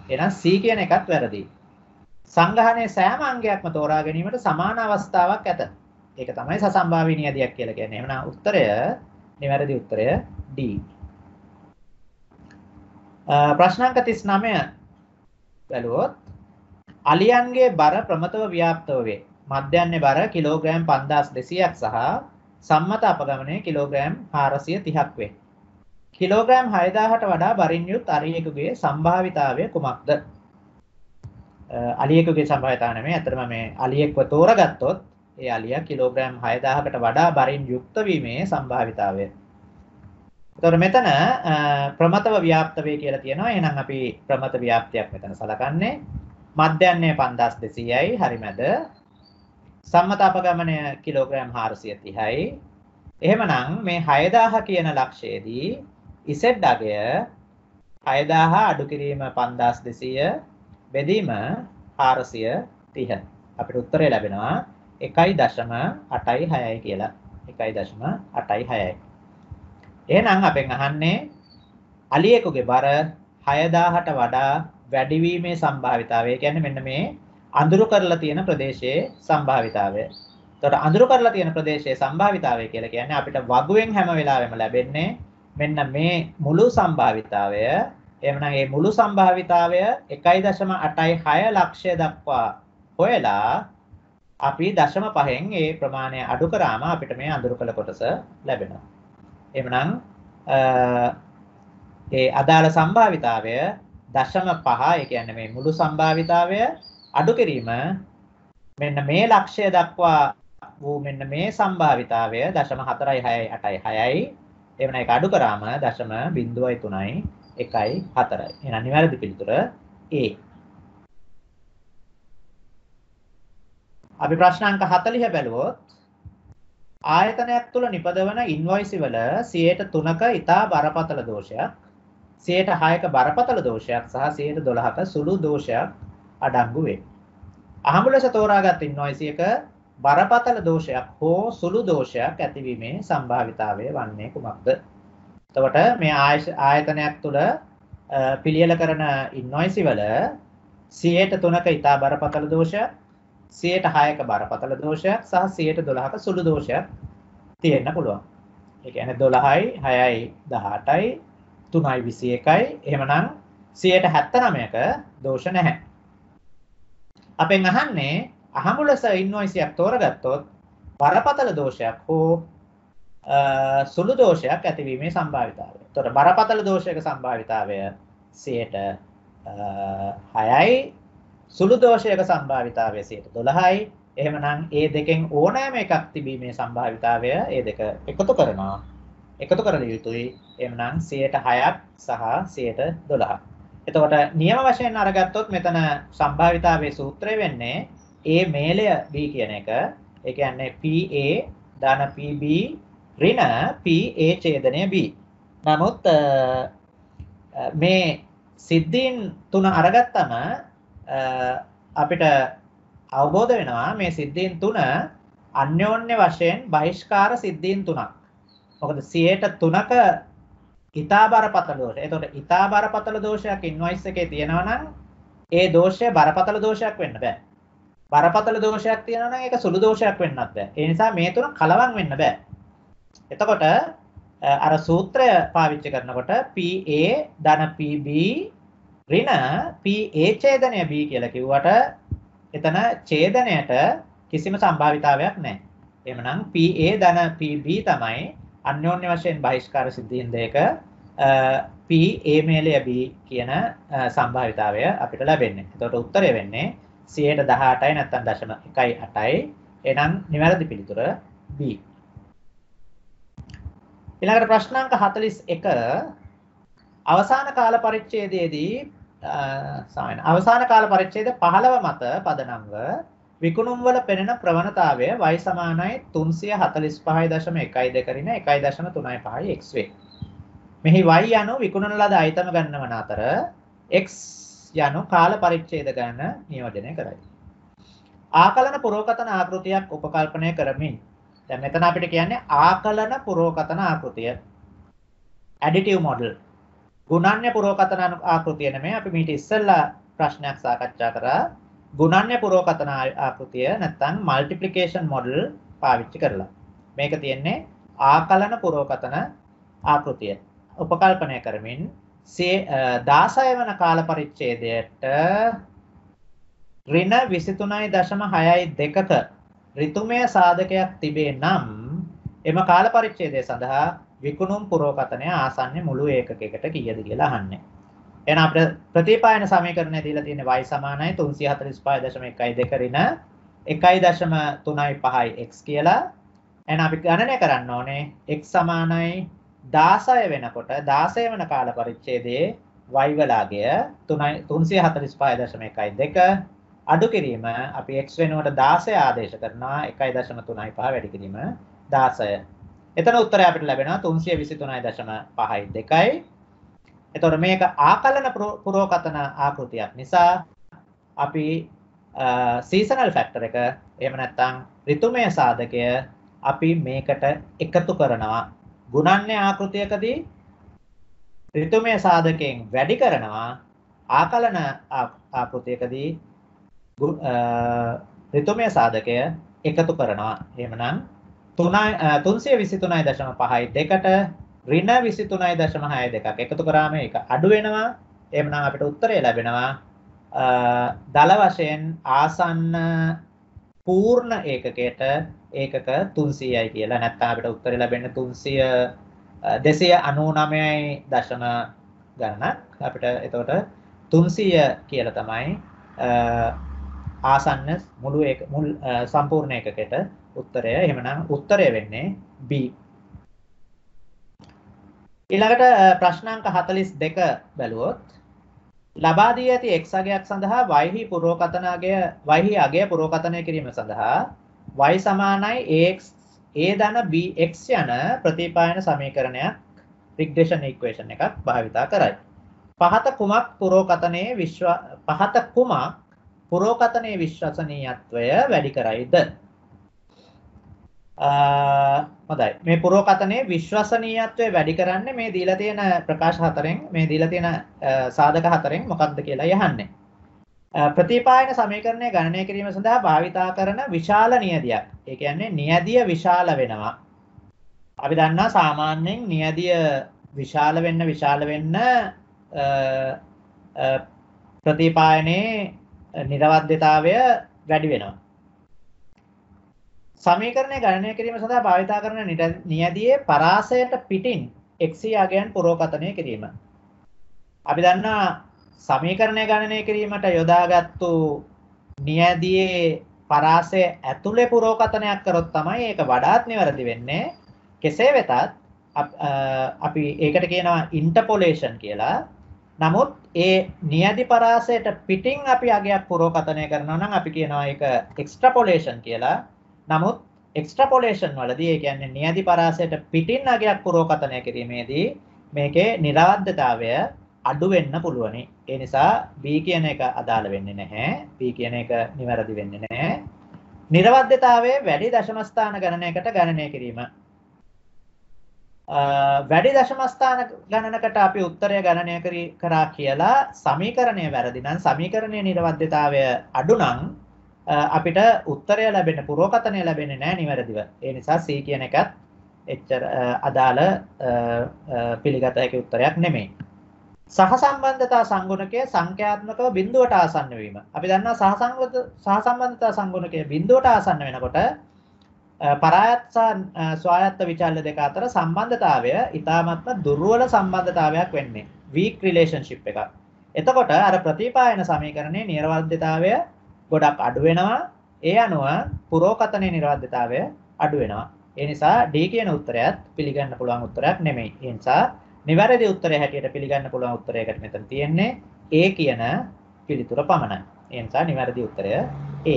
එහෙනම් C කියන එකත් වැරදි. සංගහනයේ සෑම අංගයක්ම තෝරා ගැනීමට සමාන අවස්ථාවක් ඇත. ඒක තමයි සසම්භාවී නියැදියක් කියලා කියන්නේ. එහෙනම් උත්තරය, නිවැරදි උත්තරය D. ප්‍රශ්නාංක 39 බැලුවොත් අලියන්ගේ බර ප්‍රමතව ව්‍යාප්තව වේ. මධ්‍යන්නේ බර කිලෝග්‍රෑම් 5200ක් සහ සම්මත අපගමනය කිලෝග්‍රෑම් 430ක් වේ. කිලෝග්‍රෑම් 6000ට වඩා බරින් යුත් අලියෙකුගේ සම්භාවිතාවය කුමක්ද? අලියෙකුගේ සම්භාවිතාව නෙමෙයි. අතරම මේ අලියෙක්ව තෝරගත්තොත් ඒ අලියා කිලෝග්‍රෑම් 6000කට වඩා බරින් යුක්ත වීමේ සම්භාවිතාවය. ඒතර මෙතන ප්‍රමතව ව්‍යාප්ත වේ කියලා තියෙනවා. එහෙනම් අපි ප්‍රමත ව්‍යාප්තියක් මෙතන සලකන්නේ. මධ්‍යන්නේ 5200යි හරිමද? සම්මත අපගමනය කිලෝග්‍රෑම් 430යි. එහෙමනම් මේ 6000 කියන ලක්ෂයේදී Z අගය 6000 අඩු කිරීම 5200 බෙදීම 430. අපිට උත්තරය ලැබෙනවා 1.86යි කියලා. 1.86යි. එහෙනම් අපෙන් අහන්නේ අලියෙකුගේ බර 6000ට වඩා වැඩිවීමේ සම්භාවිතාවය. ඒ කියන්නේ මෙන්න මේ අඳුරු කරලා තියෙන ප්‍රදේශයේ සම්භාවිතාවය. එතකොට අඳුරු කරලා තියෙන ප්‍රදේශයේ සම්භාවිතාවය කියලා කියන්නේ අපිට වගුවෙන් හැම වෙලාවෙම ලැබෙන්නේ මෙන්න මේ මුළු සම්භාවිතාවය. එහෙනම් මේ මුළු සම්භාවිතාවය 1.86 ලක්ෂය දක්වා හොයලා අපි 0.5න් ඒ ප්‍රමාණය අඩු කරාම අපිට මේ අඳුරු කළ කොටස ලැබෙනවා. එහෙනම් ඒ අදාළ සම්භාවිතාවය 0.5 ඒ කියන්නේ මේ මුළු සම්භාවිතාවය අඩු කිරීම මෙන්න මේ ලක්ෂය දක්වා වූ මෙන්න මේ සම්භාවිතාවය 0.468යි. එහෙනම් ඒක අඩු කරාම 0.03යි 1.4යි. එහෙනම් නිවැරදි පිළිතුර A. අපි ප්‍රශ්නාංක 40 බැලුවොත් ආයතනයක් තුල නිපදවන ඉන්වොයිස් වල 3%ක ඉතා බරපතල දෝෂයක්, 6%ක බරපතල දෝෂයක් සහ 12%ක සුළු දෝෂයක් අඩංගු වේ. අහඹු ලෙස තෝරාගත් ඉන්වොයිස් එක බරපතල දෝෂයක් හෝ සුළු දෝෂයක් ඇතිවීමේ සම්භාවිතාවය වන්නේ කුමක්ද? එතකොට මේ ආයතනයක් තුල පිළියෙල කරන ඉන්වොයිස් වල 3%ක ඉතා බරපතල දෝෂයක්, 6%ක බරපතල දෝෂයක් සහ 12%ක සුළු දෝෂයක් තියෙන්න පුළුවන්. ඒ කියන්නේ 12යි, 6යි, 18යි, 3යි, 21යි. එහෙමනම් 79ක දෝෂ නැහැ. අපෙන් අහන්නේ අහඹු ලෙස ඉන්වොයිස් එකක් තෝරගත්තොත් බරපතල දෝෂයක් හෝ සුළු දෝෂයක් ඇතිවීමේ සම්භාවිතාවය. එතකොට බරපතල දෝෂයක සම්භාවිතාවය 6යි, සුළු දෝෂයක සම්භාවිතාවය 12යි. එහෙමනම් ඒ දෙකෙන් ඕනෑම එකක් තිබීමේ සම්භාවිතාවය ඒ දෙක එකතු කරනවා. එකතු කරලා යුතුයි. එහෙමනම් 6ක් සහ 12ක්. එතකොට නියම වශයෙන් අරගත්තොත් මෙතන සම්භාවිතාවයේ සූත්‍රය වෙන්නේ A මේලය B කියන එක. ඒ කියන්නේ PA ධන PB ඍණ PA ඡේදනය B. නමුත් මේ සිද්ධීන් තුන අරගත්තම අපිට අවබෝධ වෙනවා මේ සිද්ධීන් තුන අන්‍යෝන්‍ය වශයෙන් බහිෂ්කාර සිද්ධීන් තුනක්. මොකද 103ක ඊතා බරපතල දෝෂ. එතකොට ඊතා බරපතල දෝෂයක් ඉන්වොයිස් එකේ තියෙනවා නම් ඒ දෝෂය බරපතල දෝෂයක් වෙන්න බෑ. බරපතල දෝෂයක් තියෙනවා නම් ඒක සුළු දෝෂයක් වෙන්නත් බෑ. ඒ නිසා මේ තුන කලවම් වෙන්න බෑ. එතකොට අර සූත්‍රය පාවිච්චි කරනකොට PA ධන PB ඍණ PA ඡේදනය B කියලා කිව්වට එතන ඡේදනයට කිසිම සම්භාවිතාවයක් නැහැ. එහෙමනම් PA ධන PB තමයි අන්‍යෝන්‍ය වශයෙන් බහිෂ්කාර සිද්ධීන් දෙක PA මේලය B කියන සම්භාවිතාවය අපිට ලැබෙන්නේ. එතකොට උත්තරය වෙන්නේ 118යි නැත්නම් 0.18යි. එහෙනම් නිවැරදි පිළිතුර B. ඊළඟට ප්‍රශ්නාංක 41 අවසාන කාල පරිච්ඡේදයේදී අවසාන කාල පරිච්ඡේද 15 මත පදනම්ව විකුණුම් වල පෙනෙන ප්‍රවණතාවය y සමානයි 345.12 රින 1.35 x වේ. මෙහි y යනු විකුණන ලද අයිතම ගන්නවන අතර x යනු කාල පරිච්ඡේද ගණන නියෝජනය කරයි. ආකලන පුරෝකතන ආකෘතියක් උපකල්පනය කරමින් දැන් මෙතන අපිට කියන්නේ ආකලන පුරෝකතන ආකෘතිය additive model ගුණාන්‍ය පුරෝකතන ආකෘතිය නෙමෙයි අපි මීට ඉස්සෙල්ලා ප්‍රශ්නයක් සාකච්ඡා කරා ගුණාන්‍ය පුරෝකතන ආකෘතිය නැත්නම් multiplication model පාවිච්චි කරලා මේක තියෙන්නේ ආකලන පුරෝකතන ආකෘතිය උපකල්පනය කරමින් 16 වන කාල පරිච්ඡේදයට ඍණ 23.62ක ඍතුමය සාධකයක් තිබේ නම් එම කාල පරිච්ඡේදය සඳහා විකුණුම් පුරෝකතනය ආසන්න මුළු ඒකකයකට කීයද කියලා අහන්නේ. එහෙනම් අපිට ප්‍රතිපායන සමීකරණය දීලා තියෙන්නේ y සමානයි 345.12 ඍණ 1.35 x කියලා. එහෙනම් අපි ගණනය කරන්න ඕනේ x සමානයි 16 වෙනකොට 16 වෙන කාල පරිච්ඡේදයේ y වලාගය 345.12 අඩු කිරීම අපි x වෙනුවට 16 ආදේශ කරනවා 1.35 වැඩි කිරීම 16. එතන උත්තරය අපිට ලැබෙනවා 323.52යි. එතකොට මේක ආකලන පුරෝකතන ආකෘතියක් නිසා අපි සීසනල් ෆැක්ටර් එක එහෙම නැත්නම් ඍතුමය සාධකය අපි මේකට එකතු කරනවා. ගුණාන්‍ය ආකෘතියකදී ඍතුමය සාධකයෙන් වැඩි කරනවා. ආකලන ආකෘතියකදී ඍතුමය සාධකය එකතු කරනවා. එහෙමනම් 323.52ට ඍණ 23.62ක් එකතු කරාම ඒක අඩු වෙනවා. එහෙමනම් අපිට උත්තරය ලැබෙනවා දල වශයෙන් ආසන්න පූර්ණ ඒකකයට ඒකක 300යි කියලා. නැත්නම් අපිට උත්තරය ලැබෙන්නේ 299යි දශම ගණනක්. අපිට එතකොට 300 කියලා තමයි ආසන්න මුළු සම්පූර්ණ ඒකකයට උත්තරය. එහෙමනම් උත්තරය වෙන්නේ B. ඊළඟට ප්‍රශ්නාංක 42 බැලුවොත් ලබා දී ඇති x අගයක් සඳහා y හි පුරෝකතන අගය y හි අගය පුරෝකතනය කිරීම සඳහා y සමානයි ax a ධන bx යන ප්‍රතිපායන සමීකරණයක් රිග්‍රෙෂන් ඉක්වේෂන් එකක් භාවිතා කරයි. පහත කුමක් පුරෝකතනයේ විශ්වසනීයත්වය වැඩි කරයිද? හොඳයි. මේ පුරෝකතනයේ විශ්වසනීයත්වය වැඩි කරන්නේ මේ දීලා තියෙන ප්‍රකාශ හතරෙන් මේ දීලා තියෙන සාධක හතරෙන් මොකක්ද කියලා යහන්නේ. ප්‍රතිපායන සමීකරණය ගණනය කිරීම සඳහා භාවිතා කරන විශාල නියදියක්. ඒ කියන්නේ නියදිය විශාල වෙනවා. අපි දන්නා සාමාන්‍යයෙන් නියදිය විශාල වෙන්න ප්‍රතිපායනයේ නිරවද්‍යතාවය වැඩි වෙනවා. සමීකරණය ගණනය කිරීම සඳහා භාවිතා කරන නියදියේ පරාසයට පිටින් x අගයන් පුරෝකතනය කිරීම. අපි දන්නා සමීකරණය ගණනය කිරීමට යොදාගත්තු නියදියේ පරාසය ඇතුලේ පුරෝකතනයක් කරොත් තමයි ඒක වඩාත් නිවැරදි වෙන්නේ. කෙසේ වෙතත් අපි ඒකට කියනවා ඉන්ටර්පොලේෂන් කියලා. නමුත් ඒ නියදි පරාසයට පිටින් අපි අගයක් පුරෝකතනය කරනවා නම් අපි කියනවා ඒක එක්ස්ට්‍රපොලේෂන් කියලා. නමුත් එක්ස්ට්‍රපොලේෂන් වලදී ඒ කියන්නේ නියදි පරාසයට පිටින් අගයක් පුරෝකතනය කිරීමේදී මේකේ නිර්ආද්‍යතාවය අඩු වෙන්න පුළුවනි. ඒ නිසා B කියන එක අදාළ වෙන්නේ නැහැ. B කියන එක නිවැරදි වෙන්නේ නැහැ. නිර්ආද්‍යතාවයේ වැඩි දශම ස්ථාන ගණනයකට ගණනය කිරීම. වැඩි දශම ස්ථාන ගණනකට අපි උත්තරය ගණනය කරා කියලා සමීකරණය වැරදි නම් සමීකරණයේ නිර්ආද්‍යතාවය අඩු නම් අපිට උත්තරය ලැබෙන්නේ පුරෝකථනය ලැබෙන්නේ නැහැ නිවැරදිව. ඒ නිසා C කියන එකත් එච්චර අදාළ පිළිගත හැකි උත්තරයක් නෙමෙයි. සහසම්බන්ධතා සංගුණකයේ සංඛ්‍යාත්මකව බිඳුවට ආසන්න වීම. අපි දන්නවා සහසම්බන්ධතා සංගුණකයේ බිඳුවට ආසන්න වෙනකොට පරායත්ත ස්වායත්ත විචල්්‍ය දෙක අතර සම්බන්ධතාවය ඊටාත්ම දුර්වල සම්බන්ධතාවයක් වෙන්නේ. weak relationship එකක්. එතකොට අර ප්‍රතිපායන සමීකරණයේ නිර්වද්‍යතාවය ගොඩක් අඩු වෙනවා. ඒ අනුව පුරෝකථනයේ නිර්වද්‍යතාවය අඩු වෙනවා. ඒ නිසා D කියන උත්තරයත් පිළිගන්න පුළුවන් උත්තරයක් නෙමෙයි. ඒ නිසා නිවැරදි උත්තරය හැටියට පිළිගන්න පුළුවන් උත්තරයකට මෙතන තියෙන්නේ A කියන පිළිතුර පමණයි. ඒ නිසා නිවැරදි උත්තරය A.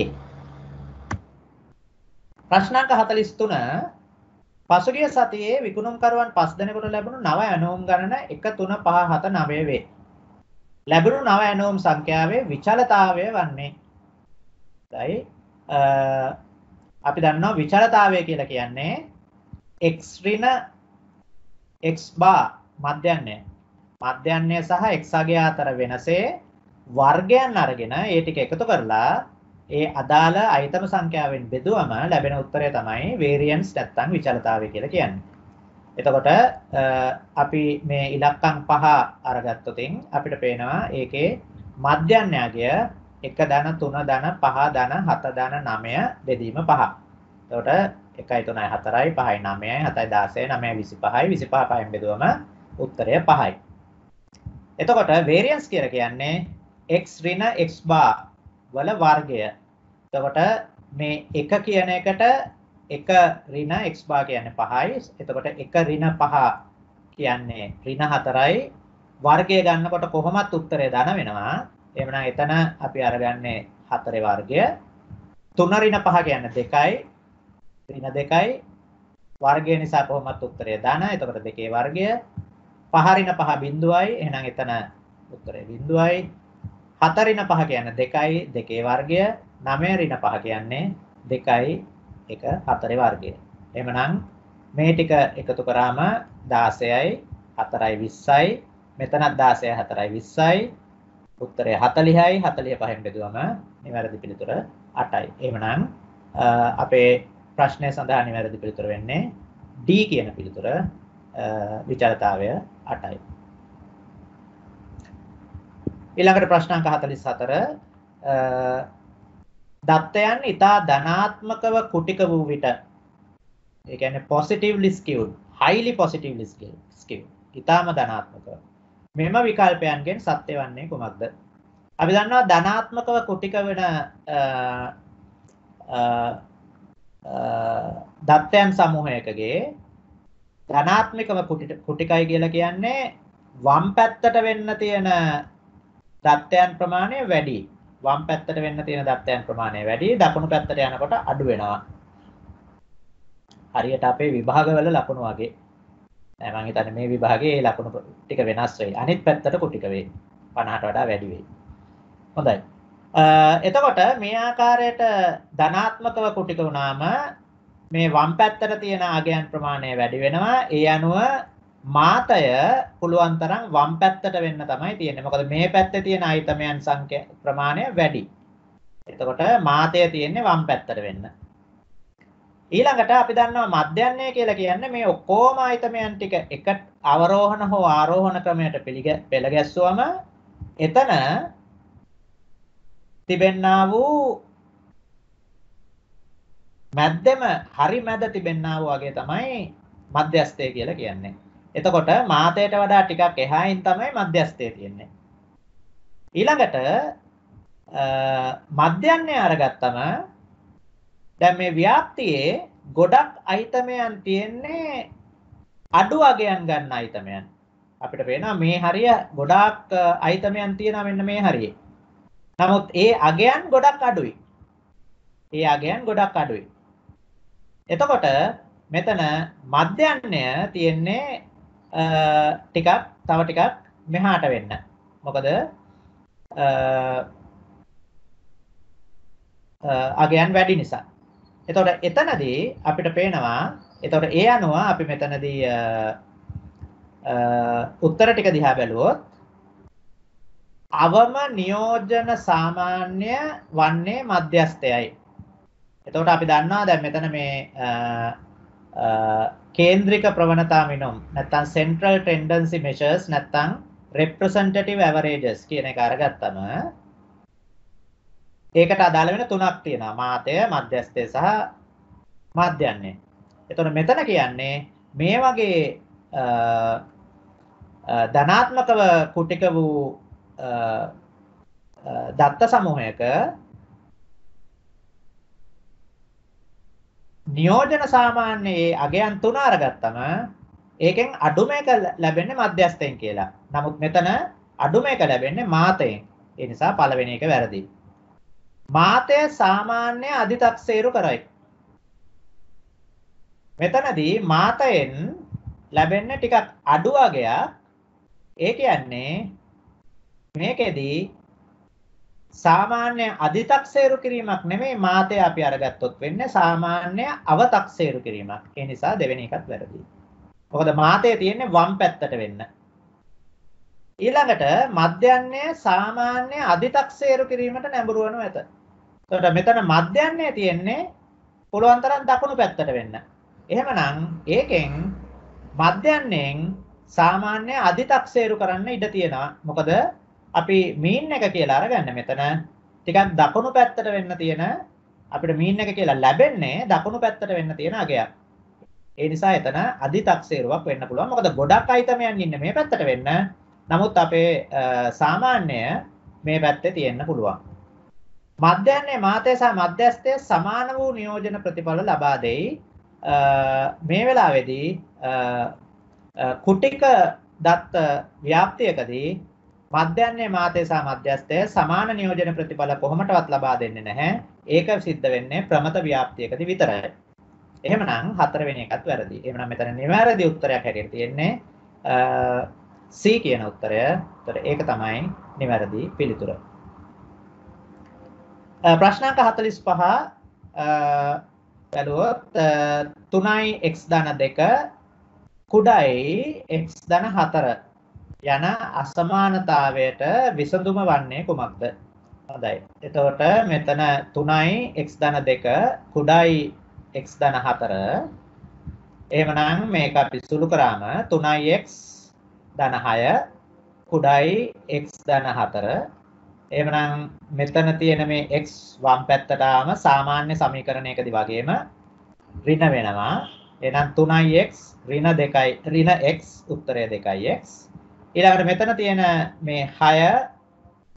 ප්‍රශ්නාංක 43 පසුගිය සතියේ විකුණුම්කරුවන් 5 දෙනෙකුට ලැබුණු නව ඇනෝම් ගණන 1 3 5 7 9 වේ. ලැබුණු නව ඇනෝම් සංඛ්‍යාවේ විචලතාවය වන්නේ. දැයි අපි දන්නවා විචලතාවය කියලා කියන්නේ x ඍණ x bar මධ්‍යන්නය. මධ්‍යන්නය සහ x අගය අතර වෙනසේ වර්ගයන් අරගෙන ඒ ටික එකතු කරලා ඒ අදාළ අයිතම සංඛ්‍යාවෙන් බෙදුවම ලැබෙන උත්තරය තමයි variance නැත්නම් විචලතාවය කියලා කියන්නේ. එතකොට අපි මේ ඉලක්කම් 5 අරගත්තොතින් අපිට පේනවා ඒකේ මධ්‍යන්නයය 1 ධන 3 ධන 5 ධන 7 ධන 9 බෙදීම 5. එතකොට 1යි 3යි 4යි 5යි 9යි 7යි 16යි 9යි 25යි 25 5න් බෙදුවම උත්තරය 5යි. එතකොට variance කියලා කියන්නේ x ඍණ x bar වල වර්ගය. එතකොට මේ 1 කියන එකට 1 ඍණ x bar කියන්නේ 5යි. එතකොට 1 ඍණ 5 කියන්නේ ඍණ 4යි. වර්ගය ගන්නකොට කොහොමත් උත්තරය ධන වෙනවා. එහෙනම් එතන අපි අරගන්නේ 4 වර්ගය. 3 ඍණ 5 කියන්නේ 2යි. ඍණ 2යි. වර්ගය නිසා කොහොමත් උත්තරය ධන. එතකොට 2 වර්ගය. 5 ඍණ 5 බිඳුවයි. එහෙනම් එතන උත්තරය බිඳුවයි. 4 ඍණ 5 කියන්නේ 2යි 2 වර්ගය 9 ඍණ 5 කියන්නේ 2යි 1 4 වර්ගය. එහෙමනම් මේ ටික එකතු කරාම 16යි 4යි 20යි මෙතනත් 16යි 4යි 20යි උත්තරය 40යි 45න් බෙදුවම නිවැරදි පිළිතුර 8යි. එහෙමනම් අපේ ප්‍රශ්නය සඳහා නිවැරදි පිළිතුර වෙන්නේ D කියන පිළිතුර විචලතාවය 8යි. ඊළඟට ප්‍රශ්නාංක 44 දත්තයන් ඊතා ධනාත්මකව කුටික වූ විට ඒ කියන්නේ positively skewed highly positively skewed ඊතාම ධනාත්මකව මෙම විකල්පයන්ගෙන් සත්‍ය වන්නේ කුමක්ද? අපි දන්නවා ධනාත්මකව කුටික වෙන දත්තයන් සමූහයකගේ ධනාත්මකව කුටිකයි කියලා කියන්නේ වම් පැත්තට වෙන්න තියෙන දත්තයන් ප්‍රමාණය වැඩි. වම් පැත්තට වෙන්න තියෙන දත්තයන් ප්‍රමාණය වැඩි. දකුණු පැත්තට යනකොට අඩු වෙනවා. හරියට අපේ විභාගවල ලකුණු වගේ. දැන් මම හිතන්නේ මේ විභාගයේ ලකුණු ටික වෙනස් වෙයි. අනිත් පැත්තට කුටික වෙයි. 50ට වඩා වැඩි වෙයි. හොඳයි. එතකොට මේ ආකාරයට ධනාත්මකව කුටික වුණාම මේ වම් පැත්තට තියෙන අගයන් ප්‍රමාණය වැඩි වෙනවා. ඒ අනුව මාතය පුළුවන් තරම් වම් පැත්තට වෙන්න තමයි තියෙන්නේ. මොකද මේ පැත්තේ තියෙන ආයතමයන් සංඛ්‍යා ප්‍රමාණය වැඩි. එතකොට මාතය තියෙන්නේ වම් පැත්තට වෙන්න. ඊළඟට අපි දන්නවා මධ්‍යන්නය කියලා කියන්නේ මේ ඔක්කොම ආයතමයන් ටික එක අවරෝහණ හෝ ආරෝහණ ක්‍රමයට පෙළ ගැස්සුවම එතන තිබෙන්නා වූ මැද්දම හරි මැද තිබෙන්නා වූ වගේ තමයි මධ්‍යස්ථය කියලා කියන්නේ. එතකොට මාතයට වඩා ටිකක් එහායින් තමයි මධ්‍යස්ථය තියෙන්නේ. ඊළඟට මධ්‍යන්නය අරගත්තම දැන් මේ ව්‍යාප්තියේ ගොඩක් අයිතමයන් තියෙන්නේ අඩු අගයන් ගන්න අයිතමයන්. අපිට පේනවා මේ හරිය ගොඩාක් අයිතමයන් තියෙනවා මෙන්න මේ හරියේ. නමුත් ඒ අගයන් ගොඩක් අඩුයි. එතකොට මෙතන මධ්‍යන්නය තියෙන්නේ ටිකක් තව ටිකක් මෙහාට වෙන්න. මොකද අගයන් වැඩි නිසා. එතකොට එතනදී අපිට පේනවා එතකොට ඒ අනුව අපි මෙතනදී උත්තර ටික දිහා බැලුවොත් අවම නියෝජන සාමාන්‍ය වන්නේ මධ්‍යස්ථයයි. එතකොට අපි දන්නවා දැන් මෙතන මේ කේන්ද්‍රික ප්‍රවණතා මිනුම් නැත්නම් central tendency measures නැත්නම් representative averages කියන එක අරගත්තම ඒකට අදාළ වෙන තුනක් තියෙනවා. මාතය, මධ්‍යස්ථය සහ මධ්‍යන්නේ. එතකොට මෙතන කියන්නේ මේ වගේ ධනාත්මකව කුටික වූ දත්ත සමූහයක නියෝජන සාමාන්‍යයේ අගයන් 3 අරගත්තම ඒකෙන් අඩුම එක ලැබෙන්නේ මධ්‍යස්ථයෙන් කියලා. නමුත් මෙතන අඩුම එක ලැබෙන්නේ මාතයෙන්. ඒ නිසා පළවෙනි එක වැරදි. මාතය සාමාන්‍ය අධිතක්සේරු කරයි. මෙතනදී මාතයෙන් ලැබෙන්නේ ටිකක් අඩු අගයක්. ඒ කියන්නේ මේකෙදී සාමාන්‍ය අධිතක්සේරු කිරීමක් නෙමෙයි මාතය අපි අරගත්තොත් වෙන්නේ සාමාන්‍ය අවතක්සේරු කිරීමක්. ඒ නිසා දෙවෙනි එකත් වැරදි. මොකද මාතය තියෙන්නේ වම් පැත්තට වෙන්න. ඊළඟට මධ්‍යන්නේ සාමාන්‍ය අධිතක්සේරු කිරීමට නැඹුරු වනු ඇත. එතකොට මෙතන මධ්‍යන්නේ තියෙන්නේ පුළුවන් තරම් දකුණු පැත්තට වෙන්න. එහෙමනම් ඒකෙන් මධ්‍යන්නයෙන් සාමාන්‍ය අධිතක්සේරු කරන්න ඉඩ තියෙනවා. මොකද අපි මීන් එක කියලා අරගන්න මෙතන ටිකක් දකුණු පැත්තට වෙන්න තියෙන අපිට මීන් එක කියලා ලැබෙන්නේ දකුණු පැත්තට වෙන්න තියෙන අගයක්. ඒ නිසා එතන අධිතක්සේරුවක් වෙන්න පුළුවන්. මොකද ගොඩක් අයිතමයන් ඉන්නේ මේ පැත්තට වෙන්න. නමුත් අපේ සාමාන්‍ය මේ පැත්තේ තියෙන්න පුළුවන්. මධ්‍යන්නේ මාතය සහ මධ්‍යස්ථය සමාන වූ නියෝජන ප්‍රතිඵල ලබා දෙයි. මේ වෙලාවේදී කුටික දත්ත ව්‍යාප්තියකදී මධ්‍යන්නේ මාතය සහ මධ්‍යස්ථය සමාන නියෝජන ප්‍රතිඵල කොහොමටවත් ලබා දෙන්නේ නැහැ. ඒක සිද්ධ වෙන්නේ ප්‍රමත ව්‍යාප්තියකදී විතරයි. එහෙමනම් හතරවෙනි එකත් වැරදි. එහෙමනම් මෙතන නිවැරදි උත්තරයක් හැටියට තියෙන්නේ C කියන උත්තරය. ඒතර ඒක තමයි නිවැරදි පිළිතුර. ප්‍රශ්නාංක 45 බැලුවොත් 3යි x ධන 2 කුඩයි x ධන 4 යන අසමානතාවයට විසඳුම වන්නේ කුමක්ද? හොඳයි. එතකොට මෙතන 3යි x ධන 2 කුඩයි x ධන 4. එහෙමනම් මේක අපි සුළු කරාම 3යි x ධන 6 කුඩයි x ධන 4. එහෙමනම් මෙතන තියෙන මේ x වම් පැත්තට ආවම සාමාන්‍ය සමීකරණයකදී වගේම ඍණ වෙනවා. එහෙනම් 3x ඍණ 2යි ඍණ x උත්තරය 2x. ඊළඟට මෙතන තියෙන මේ 6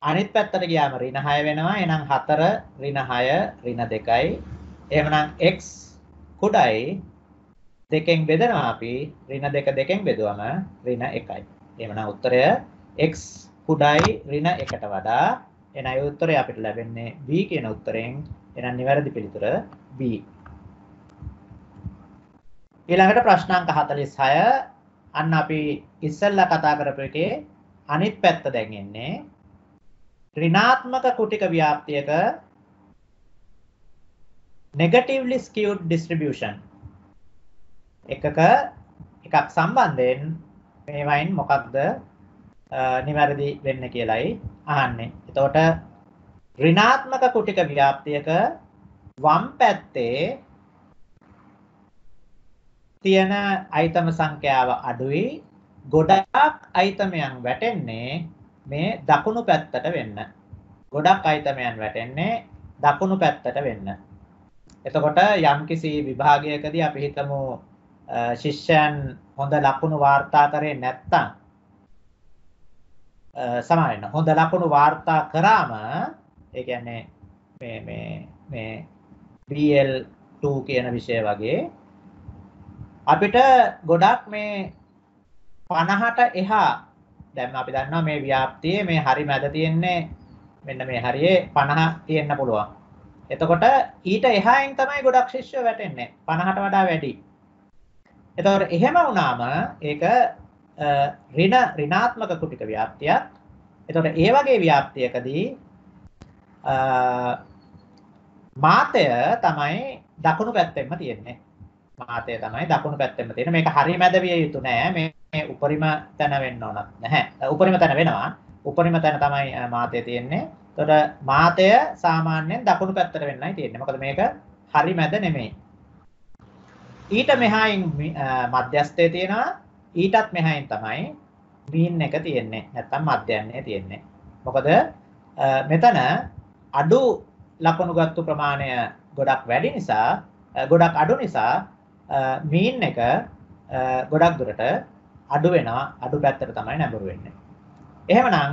අනිත් පැත්තට ගියාම ඍණ 6 වෙනවා. එහෙනම් 4 ඍණ 6 ඍණ 2යි. එහෙමනම් x කුඩයි දෙකෙන් බෙදනවා අපි ඍණ 2 දෙකෙන් බෙදුවම ඍණ 1යි. එහෙමනම් උත්තරය x කුඩයි ඍණ 1ට වඩා. එහෙනම් ඒ උත්තරය අපිට ලැබෙන්නේ B කියන උත්තරෙන්. එහෙනම් නිවැරදි පිළිතුර B. ඊළඟට ප්‍රශ්නාංක 46 අන්න අපි ඉස්සෙල්ලා කතා කරපු එකේ අනිත් පැත්ත දැන් එන්නේ ඍණාත්මක කුටික ව්‍යාප්තියක negatively skewed distribution එකක් සම්බන්ධයෙන් මේ වයින් මොකක්ද නිවැරදි වෙන්න කියලායි අහන්නේ. එතකොට ඍණාත්මක කුටික ව්‍යාප්තියක වම් පැත්තේ තියෙන අයිතම සංඛ්‍යාව අඩුයි. ගොඩක් අයිතමයන් වැටෙන්නේ මේ දකුණු පැත්තට වෙන්න. ගොඩක් අයිතමයන් වැටෙන්නේ දකුණු පැත්තට වෙන්න. එතකොට යම්කිසි විභාගයකදී අපි හිතමු ශිෂ්‍යයන් හොඳ ලකුණු වාර්තා කරේ නැත්නම් සමාවෙන්න හොඳ ලකුණු වාර්තා කරාම ඒ කියන්නේ මේ BL2 කියන විෂය වගේ අපිට ගොඩක් මේ 50ට එහා දැන් අපි දන්නවා මේ ව්‍යාප්තියේ මේ හරි මැද තියෙන්නේ මෙන්න මේ හරියේ 50 තියෙන්න පුළුවන්. එතකොට ඊට එහායින් තමයි ගොඩක් ශිෂ්‍යයෝ වැටෙන්නේ 50ට වඩා වැඩි. එතකොට එහෙම වුණාම ඒක ඍණාත්මක කුටික ව්‍යාප්තියක්. එතකොට ඒ වගේ ව්‍යාප්තියකදී මාතය තමයි දකුණු පැත්තෙන්ම තියෙන්නේ. මාතය තමයි දකුණු පැත්තෙන්ම තියෙන්නේ. මේක හරි මැද විය යුතු නෑ. මේ උපරිම තැන වෙන්න ඕන නැහැ. උපරිම තැන වෙනවා. උපරිම තැන තමයි මාතය තියෙන්නේ. එතකොට මාතය සාමාන්‍යයෙන් දකුණු පැත්තට වෙන්නයි තියෙන්නේ. මොකද මේක හරි මැද නෙමෙයි. ඊට මෙහායින් මධ්‍යස්ථය තියෙනවා. ඊටත් මෙහායින් තමයි මීන් එක තියෙන්නේ. නැත්තම් මධ්‍යයන්ය තියෙන්නේ. මොකද මෙතන අඩු ලකුණු ගත්තු ප්‍රමාණය ගොඩක් වැඩි නිසා ගොඩක් අඩු නිසා මීන් එක ගොඩක් දුරට අඩු වෙනවා. අඩු පැත්තට තමයි නැඹුරු වෙන්නේ. එහෙමනම්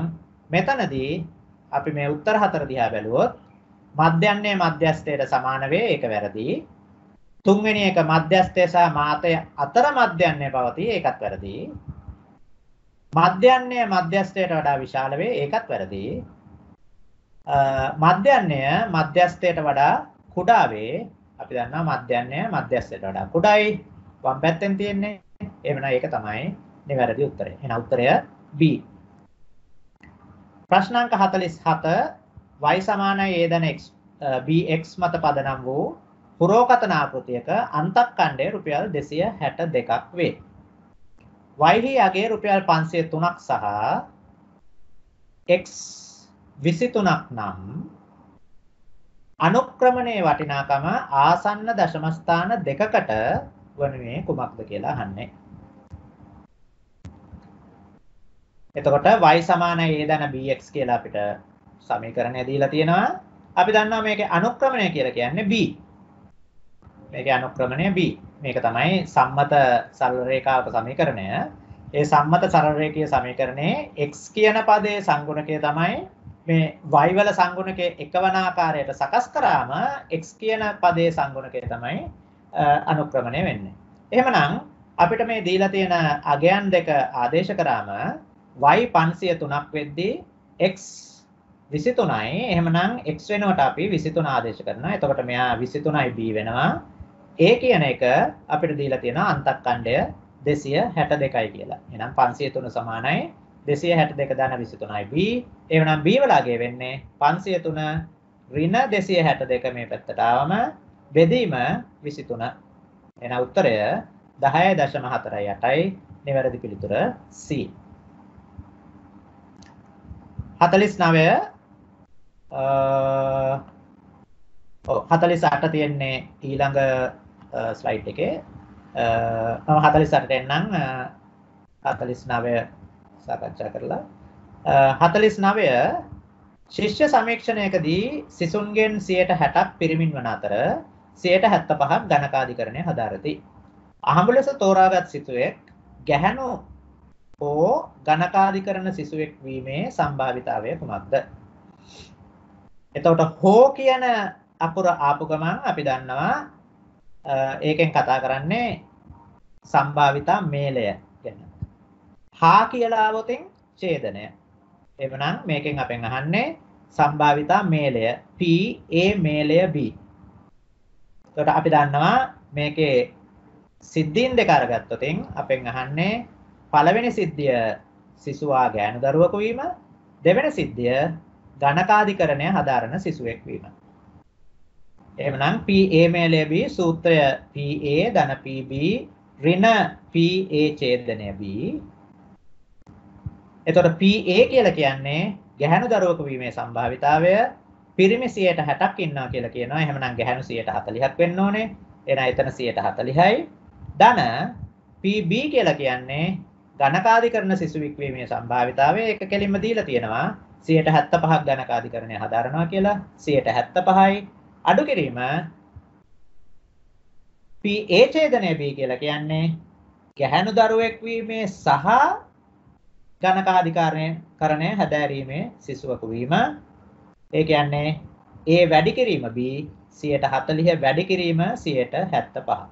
මෙතනදී අපි මේ උත්තර හතර දිහා බැලුවොත් මධ්‍යයන්යේ මධ්‍යස්ථයට සමාන වේ. ඒක වැරදි. තුන්වෙනි එක මධ්‍යස්ථය සහ මාතය අතර මධ්‍යයන්යේ පවතී. ඒකත් වැරදි. මධ්‍යයන්යේ මධ්‍යස්ථයට වඩා විශාල වේ. ඒකත් වැරදි. මධ්‍යයන්ය මධ්‍යස්ථයට වඩා කුඩා වේ. අපි දන්නවා මධ්‍යයන්ය මධ්‍යස්ථයට වඩා කුඩායි. වම් පැත්තෙන් තියෙන්නේ. එහෙනම් ඒක තමයි නිවැරදි උත්තරය. එහෙනම් උත්තරය B. ප්‍රශ්නාංක 47 y සමානයි a දන x bx මත පදනම් වූ පුරෝකතන ආකෘතියක අන්තක්ඛණ්ඩය රුපියල් 262ක් වේ. y හි අගය රුපියල් 503ක් සහ x 23ක් නම් අනුක්‍රමණයේ වටිනාකම ආසන්න දශම ස්ථාන දෙකකට වනුයේ කුමක්ද කියලා අහන්නේ. එතකොට y සමානයි a දන bx කියලා අපිට සමීකරණය දීලා තියෙනවා. අපි දන්නවා මේකේ අනුක්‍රමණය කියලා කියන්නේ b. මේකේ අනුක්‍රමණය b. මේක තමයි සම්මත සරල රේඛාවක සමීකරණය. ඒ සම්මත සරල රේඛීය සමීකරණයේ x කියන පදයේ සංගුණකය තමයි මේ y වල සංගුණකයේ එකවන ආකාරයට සකස් කරාම x කියන පදයේ සංගුණකය තමයි අනුක්‍රමණය වෙන්නේ. එහෙමනම් අපිට මේ දීලා තියෙන අගයන් දෙක ආදේශ කරාම y 503ක් වෙද්දී x 23යි. එහෙමනම් x වෙනුවට අපි 23 ආදේශ කරනවා. එතකොට මෙයා 23යි b වෙනවා. a කියන එක අපිට දීලා තියෙනවා අන්තක්ඛණ්ඩය 262යි කියලා. එහෙනම් 503 සමානයි 262 ධන 23යි b. එහෙනම් b වලගේ වෙන්නේ 503 ඍණ 262 මේ පැත්තට ආවම බෙදීම 23. එහෙනම් උත්තරය 10.48යි. නිවැරදි පිළිතුර C. 49 48 තියෙන්නේ ඊළඟ ස්ලයිඩ් එකේ. මම 48ට එන්නම් 49 සාකච්ඡා කරලා. 49 ශිෂ්‍ය සමීක්ෂණයකදී සිසුන්ගෙන් 60%ක් පිරිමින් වන අතර 75%ක් ගණකාධිකරණය හදාරති. අහඹ ලෙස තෝරාගත් සිසුවෙක් ගැහැණු හෝ ගණකාධිකරණ සිසුවෙක් වීමේ සම්භාවිතාවය කුමක්ද? එතකොට හෝ කියන අකුර ආපු ගමන් අපි දන්නවා ඒකෙන් කතා කරන්නේ සම්භාවිතා මේලය ගැන. හා කියලා આવොතින් ඡේදනය. එවනම් මේකෙන් අපෙන් අහන්නේ සම්භාවිතා මේලය P A මේලය B. එතකොට අපි දන්නවා මේකේ සිද්ධීන් දෙක අරගත්තොතින් අපෙන් අහන්නේ පළවෙනි සිද්ධිය සිසුවා ගෑනු දරුවෙකු වීම, දෙවෙනි සිද්ධිය ගණකාධිකරණය හදාරන සිසුවෙක් වීම. එහෙමනම් PA මේලය B සූත්‍රය PA ධන PB ඍණ PA ඡේදනය B. එතකොට PA කියලා කියන්නේ ගැහැණු දරුවෙකු වීමේ සම්භාවිතාවය පිරිමි 60%ක් ඉන්නවා කියලා කියනවා. එහෙමනම් ගැහැණු 40%ක් වෙන්න ඕනේ. එහෙනම් එතන 40%යි. ධන PB කියලා කියන්නේ ගණකාධිකරණ සිසුවෙක් වීමේ සම්භාවිතාවය ඒක කෙලින්ම දීලා තියෙනවා 75%ක් ගණකාධිකරණය හදාරනවා කියලා 75%යි. අඩු කිරීම PA ඡේදනය B කියලා කියන්නේ ගැහැණු දරුවෙක් වීමේ සහ ගණකාධිකරණය හැදෑරීමේ සිසුවෙකු වීම. ඒ කියන්නේ A වැඩි කිරීම B 140 වැඩි කිරීම 175.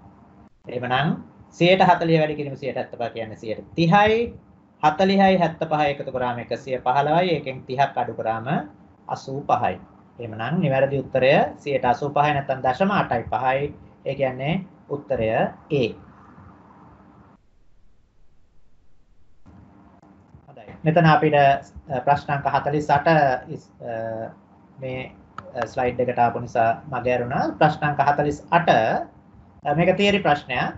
එහෙමනම් 140 වැඩි කිරීම 175 කියන්නේ 130යි. 40යි 75යි එකතු කරාම 115යි. ඒකෙන් 30ක් අඩු කරාම 85යි. එහෙමනම් නිවැරදි උත්තරය 185යි නැත්නම් 0.85යි. ඒ කියන්නේ උත්තරය A. මෙතන අපිට ප්‍රශ්න අංක 48 මේ ස්ලයිඩ් එකට ආපු නිසා මගේ අරුණා ප්‍රශ්න අංක 48 මේක තියරි ප්‍රශ්නයක්.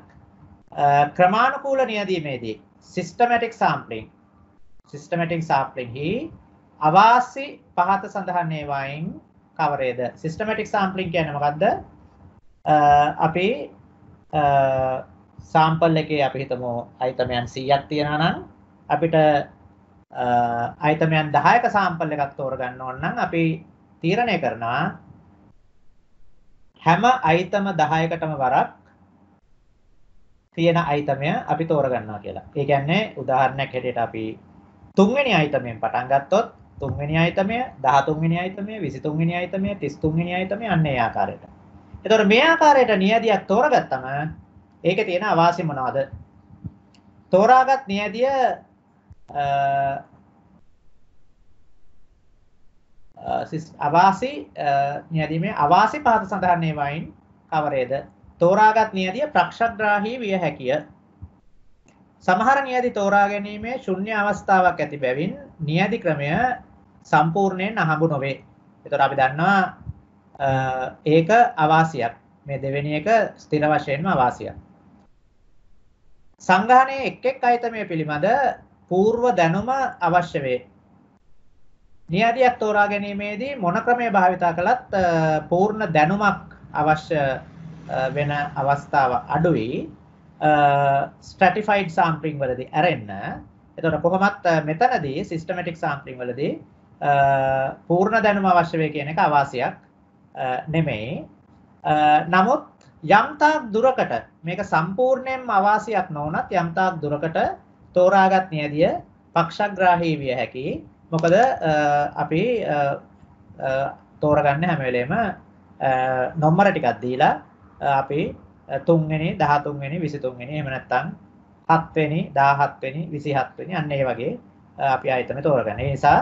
ක්‍රමානුකූල නියැදීමේදී systematic sampling හි අවාසි පහත සඳහන් ඒවායින් කවරේද? systematic sampling කියන්නේ මොකද්ද? අපි sample එකේ අපි හිතමු අයිතමයන් 100ක් තියෙනවා නම් අපිට අයිතමයන් 10ක sample එකක් තෝරගන්න ඕන නම් අපි තීරණය කරනවා හැම අයිතම 10කටම වරක් තියෙන අයිතමය අපි තෝරගන්නවා කියලා. ඒ කියන්නේ උදාහරණයක් හැටියට අපි 3 වෙනි අයිතමෙන් පටන් ගත්තොත් 3 වෙනි අයිතමය, 13 වෙනි අයිතමය, 23 වෙනි අයිතමය, 33 වෙනි අයිතමය අන්න ඒ ආකාරයට. එතකොට මේ ආකාරයට නියැදියක් තෝරගත්තම ඒකේ තියෙන අවාසි මොනවද? තෝරාගත් නියැදිය අවාසි නියැදීමේ අවාසි පහත සඳහන් ඒවායින් කවරේද? තෝරාගත් නියැදිය ප්‍රක්ෂග්‍රාහී විය හැකිය. සමහර නියැදි තෝරා ගැනීමේ ශුන්‍ය අවස්ථාවක් ඇති බැවින් නියැදි ක්‍රමය සම්පූර්ණයෙන් අහඹු නොවේ. ඒතර අපි දන්නවා ඒක අවාසියක්. මේ දෙවෙනි එක ස්ථිර වශයෙන්ම අවාසියක්. සංගාහනයේ එක් අයිතමය පිළිබඳ పూర్ව දැනුම අවශ්‍ය වේ. නියැදියක් තෝරා ගැනීමේදී මොන ක්‍රමය භාවිතා කළත් පූර්ණ දැනුමක් අවශ්‍ය වෙන අවස්ථාව අඩුයි. stratified sampling වලදී ඇරෙන්න. එතකොට කොහොමත් මෙතනදී systematic sampling වලදී පූර්ණ දැනුම අවශ්‍ය වේ කියන එක අවාසියක් නෙමෙයි. නමුත් යම්තාක් දුරකට මේක සම්පූර්ණයෙන්ම අවාසියක් නොවනත් යම්තාක් දුරකට තෝරාගත් නියැදිය පක්ෂග්‍රාහී විය හැකියි. මොකද අපි තෝරගන්න හැම වෙලේම නම්බර ටිකක් දීලා අපි 3 වෙනි 13 වෙනි 23 වෙනි එහෙම නැත්නම් 7 වෙනි 17 වෙනි 27 වෙනි අන්න ඒ වගේ අපි ආයතන තෝරගන්න. ඒ නිසා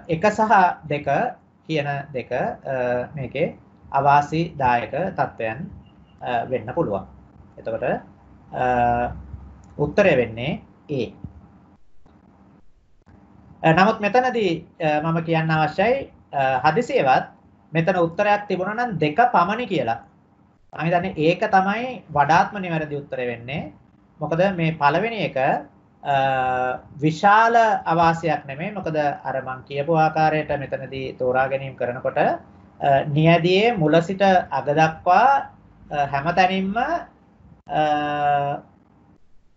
1 සහ 2 කියන දෙක මේකේ අවාසිදායක තත්වයන් වෙන්න පුළුවන්. එතකොට උත්තරය වෙන්නේ A. නමුත් මෙතනදී මම කියන්න අවශ්‍යයි හදිසියෙවත් මෙතන උත්තරයක් තිබුණා නම් 2 පමණි කියලා. මම හිතන්නේ ඒක තමයි වඩාත්ම නිවැරදි උත්තරය වෙන්නේ. මොකද මේ පළවෙනි එක විශාල අවාසියක් නෙමෙයි. මොකද අර මම කියපු ආකාරයට මෙතනදී තෝරා ගැනීම කරනකොට නියැදියේ මුල සිට අග දක්වා හැමතැනින්ම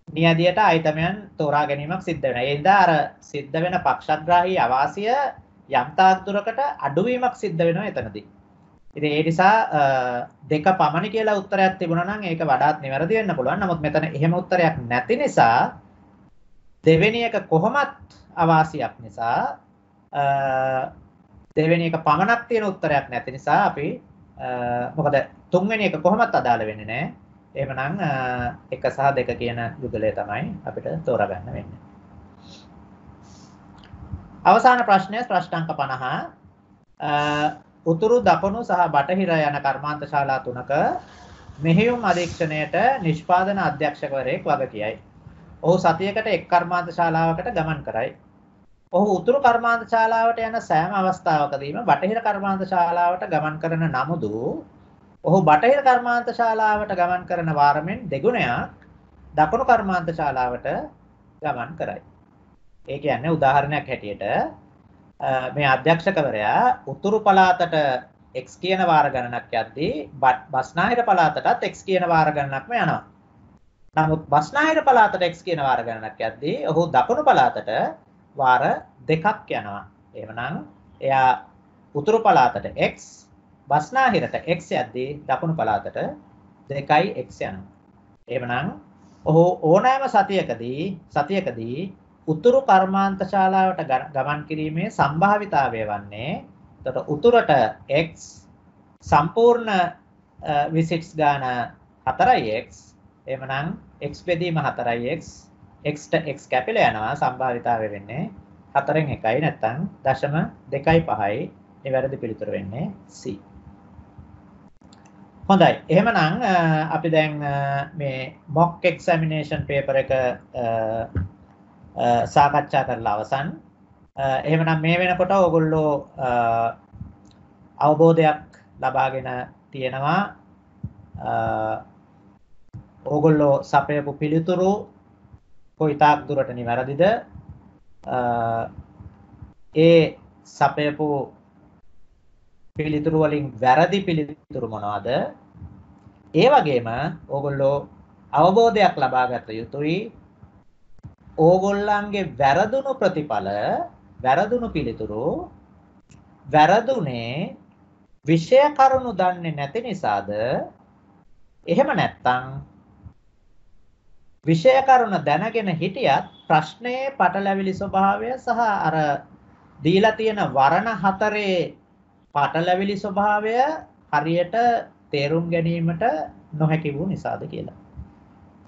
නියැදියට අයිතමයන් තෝරා ගැනීමක් සිද්ධ වෙනවා. ඒ නිසා අර සිද්ධ වෙන පක්ෂග්‍රාහී අවාසිය යම්තාක් දුරකට අඩුවීමක් සිද්ධ වෙනවා එතනදී. ඉතින් ඒ නිසා 2 පමණි කියලා උත්තරයක් තිබුණා නම් ඒක වඩාත් නිවැරදි වෙන්න පුළුවන්. නමුත් මෙතන එහෙම උත්තරයක් නැති නිසා දෙවෙනි එක කොහොමත් අවාසියක් නිසා දෙවෙනි එක පමණක් තියෙන උත්තරයක් නැති නිසා අපි මොකද තුන්වෙනි එක කොහොමත් අදාළ වෙන්නේ නැහැ. එහෙමනම් 1 සහ 2 කියන යුගලය තමයි අපිට තෝරගන්න වෙන්නේ. අවසාන ප්‍රශ්නය ප්‍රශ්න අංක 50. උතුරු දකුණු සහ බටහිර යන කර්මාන්ත ශාලා 3ක මෙහෙයුම් අධීක්ෂණයට නිෂ්පාදන අධ්‍යක්ෂකවරයෙක් වග කියයි. ඔහු සතියකට එක් කර්මාන්ත ශාලාවකට ගමන් කරයි. ඔහු උතුරු කර්මාන්ත ශාලාවට යන සෑම අවස්ථාවකදීම බටහිර කර්මාන්ත ශාලාවට ගමන් කරන නමුදු ඔහු බටහිර කර්මාන්ත ශාලාවට ගමන් කරන වාරමෙන් දෙගුණයක් දකුණු කර්මාන්ත ශාලාවට ගමන් කරයි. ඒ කියන්නේ උදාහරණයක් හැටියට මේ අධ්‍යක්ෂකවරයා උතුරු පළාතට x කියන වාර ගණනක් යද්දී බස්නාහිර පළාතටත් x කියන වාර ගණනක්ම යනවා. නමුත් බස්නාහිර පළාතට x කියන වාර ගණනක් යද්දී ඔහු දකුණු පළාතට වාර දෙකක් යනවා. එහෙමනම් එයා උතුරු පළාතට x බස්නාහිරට x යද්දී දකුණු පළාතට 2x යනවා. එහෙමනම් ඔහු ඕනෑම සතියකදී උතුරු කර්මාන්ත ශාලාවට ගමන් කිරීමේ සම්භාවිතාවය වන්නේ එතකොට උතුරට x සම්පූර්ණ විසිට්ස් ගාන 4x එහෙමනම් x බෙදීම 4x x ට x කැපිලා යනවා සම්භාවිතාවය වෙන්නේ 4න් 1යි නැත්නම් 0.25යි නිවැරදි පිළිතුර වෙන්නේ C. හොඳයි. එහෙමනම් අපි දැන් මේ mock examination paper එක සාකච්ඡා කරලා අවසන්. එහෙමනම් මේ වෙනකොට ඕගොල්ලෝ අවබෝධයක් ලබාගෙන තියෙනවා. ඕගොල්ලෝ සපයපු පිළිතුරු කොයිතාක් දුරට නිවැරදිද? ඒ සපයපු පිළිතුරු වලින් වැරදි පිළිතුරු මොනවාද? ඒ වගේම ඕගොල්ලෝ අවබෝධයක් ලබා ගත යුතුයි. ඕගොල්ලන්ගේ වැරදුණු ප්‍රතිඵල, වැරදුණු පිළිතුරු වැරදුනේ විෂය කරුණු දන්නේ නැති නිසාද? එහෙම නැත්නම් විෂය කරුණ දැනගෙන හිටියත් ප්‍රශ්නයේ පටලැවිලි ස්වභාවය සහ අර දීලා තියෙන වර්ණ හතරේ පටලැවිලි ස්වභාවය හරියට තේරුම් ගැනීමට නොහැකි වූ නිසාද කියලා.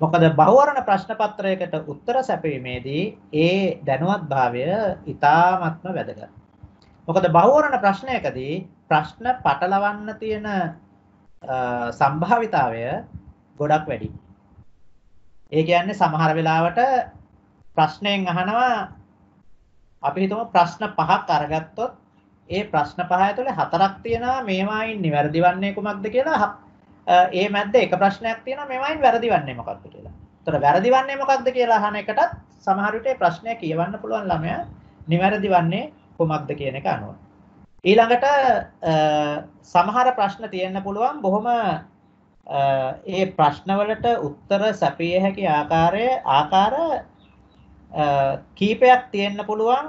මොකද බහුවර්ණ ප්‍රශ්න පත්‍රයකට උත්තර සැපීමේදී ඒ දැනුවත්භාවය ඉතාමත්ම වැදගත්. මොකද බහුවර්ණ ප්‍රශ්නයකදී ප්‍රශ්න පටලවන්න තියෙන සම්භාවිතාවය ගොඩක් වැඩි. ඒ කියන්නේ සමහර වෙලාවට ප්‍රශ්නයෙන් අහනවා අපි හිතමු ප්‍රශ්න පහක් අරගත්තොත් ඒ ප්‍රශ්න පහ ඇතුලේ හතරක් තියෙනවා මේවායින් නිවැරදි වන්නේ කුමක්ද කියලා. ඒ මැද්ද එක ප්‍රශ්නයක් තියෙනවා මේවායින් වැරදි වන්නේ මොකක්ද කියලා. ඒතර වැරදි වන්නේ මොකක්ද කියලා අහන එකටත් සමහර විට ඒ ප්‍රශ්නය කියවන්න පුළුවන් ළමයා නිවැරදි වන්නේ කුමක්ද කියන එක අනුව. ඊළඟට සමහර ප්‍රශ්න තියෙන්න පුළුවන් බොහොම ඒ ප්‍රශ්නවලට උත්තර සැපිය හැකි ආකාර කීපයක් තියෙන්න පුළුවන්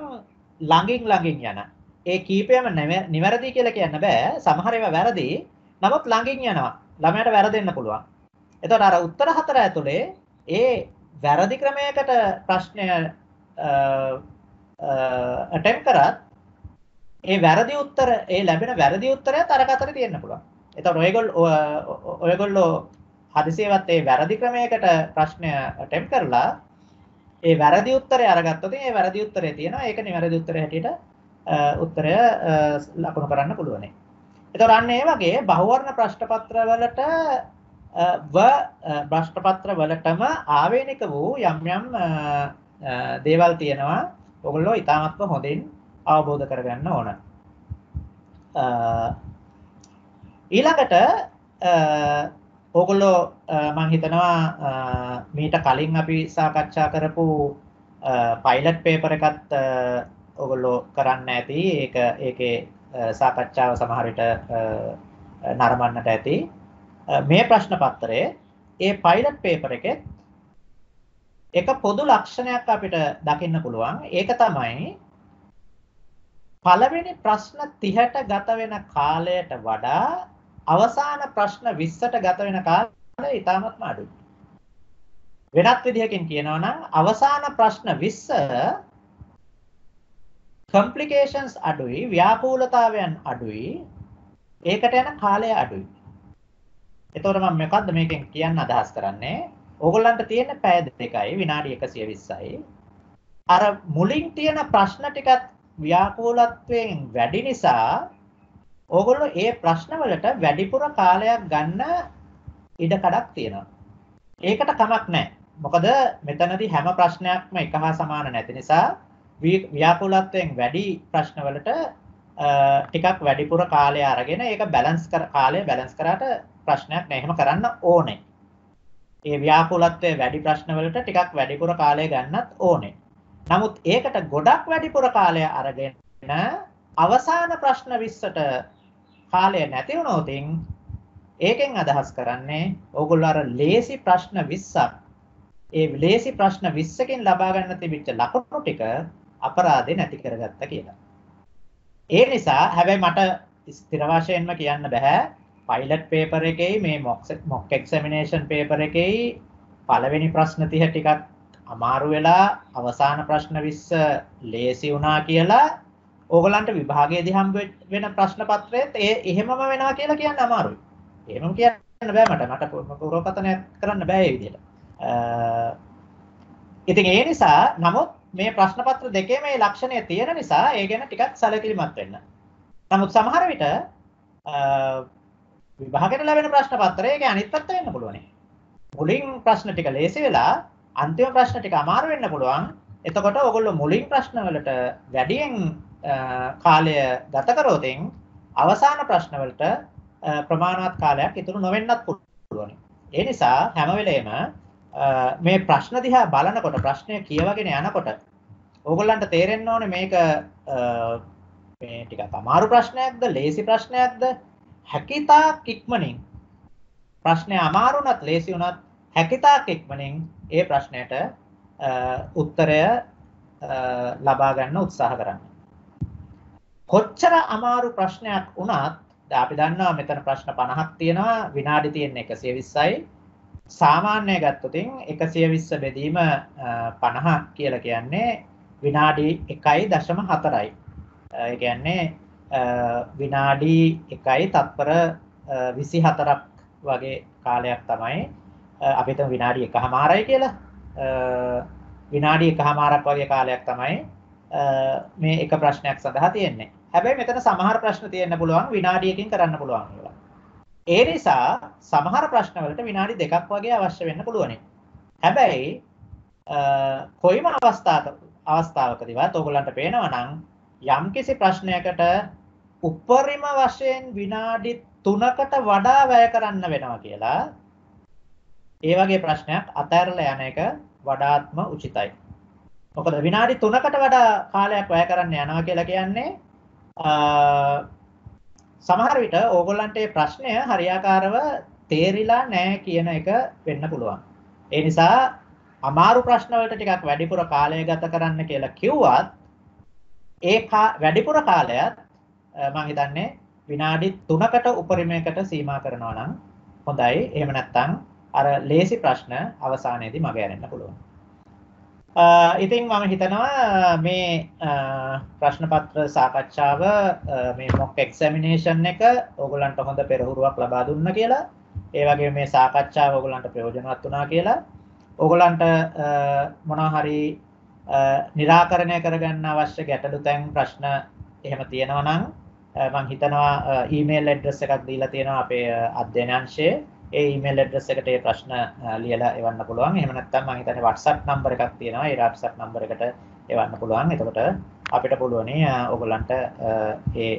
ළඟින් යන. ඒ කීපයම නිවැරදි කියලා කියන්න බෑ. සමහර ඒවා වැරදි. නමුත් ළඟින් යනවා. ළමයාට වැරදෙන්න පුළුවන්. එතකොට අර උත්තර හතර ඇතුලේ ඒ වැරදි ක්‍රමයකට ප්‍රශ්නය attempt කරත් ඒ වැරදි උත්තර ඒ ලැබෙන වැරදි උත්තරයත් අර අතරේ තියෙන්න පුළුවන්. එතකොට ඔයගොල්ලෝ හදිසියෙවත් ඒ වැරදි ක්‍රමයකට ප්‍රශ්නය attempt කරලා ඒ වැරදි උත්තරය අරගත්තොත් ඒ වැරදි උත්තරය තියෙනවා. ඒක නිවැරදි උත්තරය හැටියට උත්තරය ලකුණු කරන්න පුළුවන්. එතකොට අන්න ඒ වගේ බහුවර්ණ ප්‍රශ්න පත්‍ර වලට ප්‍රශ්න පත්‍ර වලටම ආවේනික වූ යම් දේවල් තියෙනවා. ඔයගොල්ලෝ ඉතාමත්ම හොඳින් අවබෝධ කරගන්න ඕන. ඊළඟට ඕගොල්ලෝ මම හිතනවා මීට කලින් අපි සාකච්ඡා කරපු පයිලට් පේපර් එකත් ඕගොල්ලෝ කරන්න ඇති. ඒකේ සාකච්ඡාව සමහර විට නරඹන්නට ඇති. මේ ප්‍රශ්න පත්‍රයේ ඒ පයිලට් පේපර් එකේ එක පොදු ලක්ෂණයක් අපිට දකින්න පුළුවන්. ඒක තමයි පළවෙනි ප්‍රශ්න 30ට ගත වෙන කාලයට වඩා අවසාන ප්‍රශ්න 20ට ගත වෙන කාලය ඉතාමත්ම අඩුයි. වෙනත් විදිහකින් කියනවා නම් අවසාන ප්‍රශ්න 20 complications අඩුයි, ව්‍යාකූලතාවයන් අඩුයි, ඒකට යන කාලය අඩුයි. එතකොට මම මොකද්ද මේකෙන් කියන්න අදහස් කරන්නේ? ඕගොල්ලන්ට තියෙන පැය දෙකයි විනාඩි 120යි. අර මුලින් තියෙන ප්‍රශ්න ටිකත් ව්‍යාකූලත්වයෙන් වැඩි නිසා ඕගොල්ලෝ ඒ ප්‍රශ්න වලට වැඩිපුර කාලයක් ගන්න ඉඩ කඩක් තියෙනවා. ඒකට කමක් නැහැ. මොකද මෙතනදී හැම ප්‍රශ්නයක්ම එක හා සමාන නැති නිසා ව්‍යාකූලත්වයෙන් වැඩි ප්‍රශ්න වලට ටිකක් වැඩිපුර කාලය අරගෙන ඒක කාලය බැලන්ස් කරාට ප්‍රශ්නයක් නැහැ. එහෙම කරන්න ඕනේ. ඒ ව්‍යාකූලත්වයේ වැඩි ප්‍රශ්න වලට ටිකක් වැඩිපුර කාලය ගන්නත් ඕනේ. නමුත් ඒකට ගොඩක් වැඩිපුර කාලය අරගෙන අවසාන ප්‍රශ්න 20ට කාලය නැති වුණොත් ඒකෙන් අදහස් කරන්නේ ඕගොල්ලෝ අර ලේසි ප්‍රශ්න 20ක් ඒ ලේසි ප්‍රශ්න 20කින් ලබා ගන්න තිබිච්ච ලකුණු ටික අපරාධේ නැති කරගත්තා කියලා. ඒ නිසා හැබැයි මට ස්ථිර වශයෙන්ම කියන්න බෑ පයිලට් පේපර් එකේ මේ මොක් එක්සැමිනේෂන් පේපර් එකේ පළවෙනි ප්‍රශ්න 30 ටිකක් අමාරු වෙලා අවසාන ප්‍රශ්න 20 ලේසි වුණා කියලා ඕගලන්ට විභාගයේදී හම්බ වෙන ප්‍රශ්න පත්‍රයේත් ඒ එහෙමම වෙනවා කියලා කියන්න අමාරුයි. එහෙමම කියන්න බෑ මට පුරෝකතනයක් කරන්න බෑ ඒ විදිහට. ඉතින් ඒ නිසා නමුත් මේ ප්‍රශ්න පත්‍ර දෙකේ මේ ලක්ෂණය තියෙන නිසා ඒ ගැන ටිකක් සැලකිලිමත් වෙන්න. නමුත් සමහර විට විභාගයට ලැබෙන ප්‍රශ්න පත්‍රයේ අනිත් පැත්ත වෙන්න පුළුවන්. මුලින් ප්‍රශ්න ටික ලේසි වෙලා අන්තිම ප්‍රශ්න ටික අමාරු වෙන්න පුළුවන්. එතකොට ඔයගොල්ලෝ මුලින් ප්‍රශ්න වලට වැඩියෙන් කාලය ගත කරොතින් අවසාන ප්‍රශ්න වලට ප්‍රමාණවත් කාලයක් ඉතුරු නොවෙන්නත් පුළුවන්. ඒ නිසා හැම වෙලේම මේ ප්‍රශ්න දිහා බලනකොට ප්‍රශ්නය කියවගෙන යනකොට ඕගොල්ලන්ට තේරෙන්න ඕනේ මේක මේ ටිකක් අමාරු ප්‍රශ්නයක්ද ලේසි ප්‍රශ්නයක්ද හැකිතාක් ඉක්මනින් ප්‍රශ්නය අමාරු උනත් ලේසි උනත් හැකිතාක් ඉක්මනින් ඒ ප්‍රශ්නයට උත්තරය ලබා ගන්න උත්සාහ කරන්න. කොච්චර අමාරු ප්‍රශ්නයක් වුණත් දැන් අපි දන්නවා මෙතන ප්‍රශ්න 50ක් තියෙනවා විනාඩි තියෙන 120යි සාමාන්‍ය ගත්තොතින් 120 බෙදීම 50 කියලා කියන්නේ විනාඩි 1.4යි. ඒ කියන්නේ විනාඩි 1යි තත්පර 24ක් වගේ කාලයක් තමයි අපි හිතමු විනාඩි 1මාරයි කියලා. විනාඩි 1මාරක් වගේ කාලයක් තමයි මේ එක ප්‍රශ්නයක් සඳහා තියෙන්නේ. හැබැයි මෙතන සමහර ප්‍රශ්න තියෙන්න පුළුවන් විනාඩියකින් කරන්න පුළුවන් කියලා. ඒ නිසා සමහර ප්‍රශ්න වලට විනාඩි 2ක් වගේ අවශ්‍ය වෙන්න පුළුවනි. හැබැයි කොයිම අවස්ථාවකදීවත් ඕගොල්ලන්ට පේනවා නම් යම්කිසි ප්‍රශ්නයකට උපරිම වශයෙන් විනාඩි 3කට වඩා වැය කරන්න වෙනවා කියලා ඒ වගේ ප්‍රශ්නයක් අතහැරලා යන එක වඩාත්ම උචිතයි. මොකද විනාඩි 3කට වඩා කාලයක් වැය කරන්න යනවා කියලා කියන්නේ සමහර විට ඕගොල්ලන්ට මේ ප්‍රශ්නය හරියාකාරව තේරිලා නැහැ කියන එක වෙන්න පුළුවන්. ඒ නිසා අමාරු ප්‍රශ්න වලට ටිකක් වැඩිපුර කාලය ගත කරන්න කියලා කිව්වත් ඒ වැඩිපුර කාලයත් මම හිතන්නේ විනාඩි 3කට උපරිමයකට සීමා කරනවා නම් හොඳයි. එහෙම නැත්නම් අර ලේසි ප්‍රශ්න අවසානයේදී මග ඇරෙන්න පුළුවන්. ඉතින් මම හිතනවා මේ ප්‍රශ්න පත්‍ර සාකච්ඡාව මේ මොක් එක්සැමිනේෂන් එක ඕගොල්ලන්ට හොඳ පෙරහුරුවක් ලබා දුන්නා කියලා. ඒ වගේම මේ සාකච්ඡාව ඕගොල්ලන්ට ප්‍රයෝජනවත් වුණා කියලා. ඕගොල්ලන්ට මොනවා හරි निराකරණය කරගන්න අවශ්‍ය ගැටලු තැන් ප්‍රශ්න එහෙම තියෙනවා නම් මම හිතනවා ඊමේල් ඇඩ්‍රස් එකක් දීලා තියෙනවා අපේ අධ්‍යයන අංශයේ. ඒ ඊමේල් ඇඩ්‍රස් එකට ඒ ප්‍රශ්න ලියලා එවන්න පුළුවන්. එහෙම නැත්නම් මම හිතන්නේ WhatsApp නම්බර් එකක් තියෙනවා. ඒ WhatsApp නම්බර් එකට එවන්න පුළුවන්. එතකොට අපිට පුළුවනි ඕගොල්ලන්ට ඒ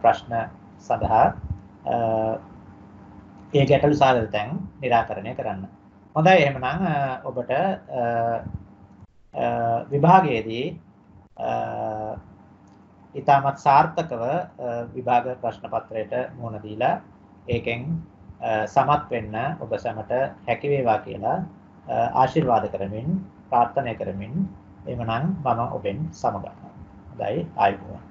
ප්‍රශ්න සඳහා ඒ ගැටලු සාධක තැන් निराකරණය කරන්න. හොඳයි එහෙනම් ඔබට විභාගයේදී ඉතාමත් සාර්ථකව විභාග ප්‍රශ්න පත්‍රයට මුහුණ දීලා ඒකෙන් සමත් වෙන්න ඔබ සැමට හැකි වේවා කියලා ආශිර්වාද කරමින් ප්‍රාර්ථනා කරමින් එමනම් මම ඔබෙන් සමගන්නවා. හොඳයි ආයුබෝවන්.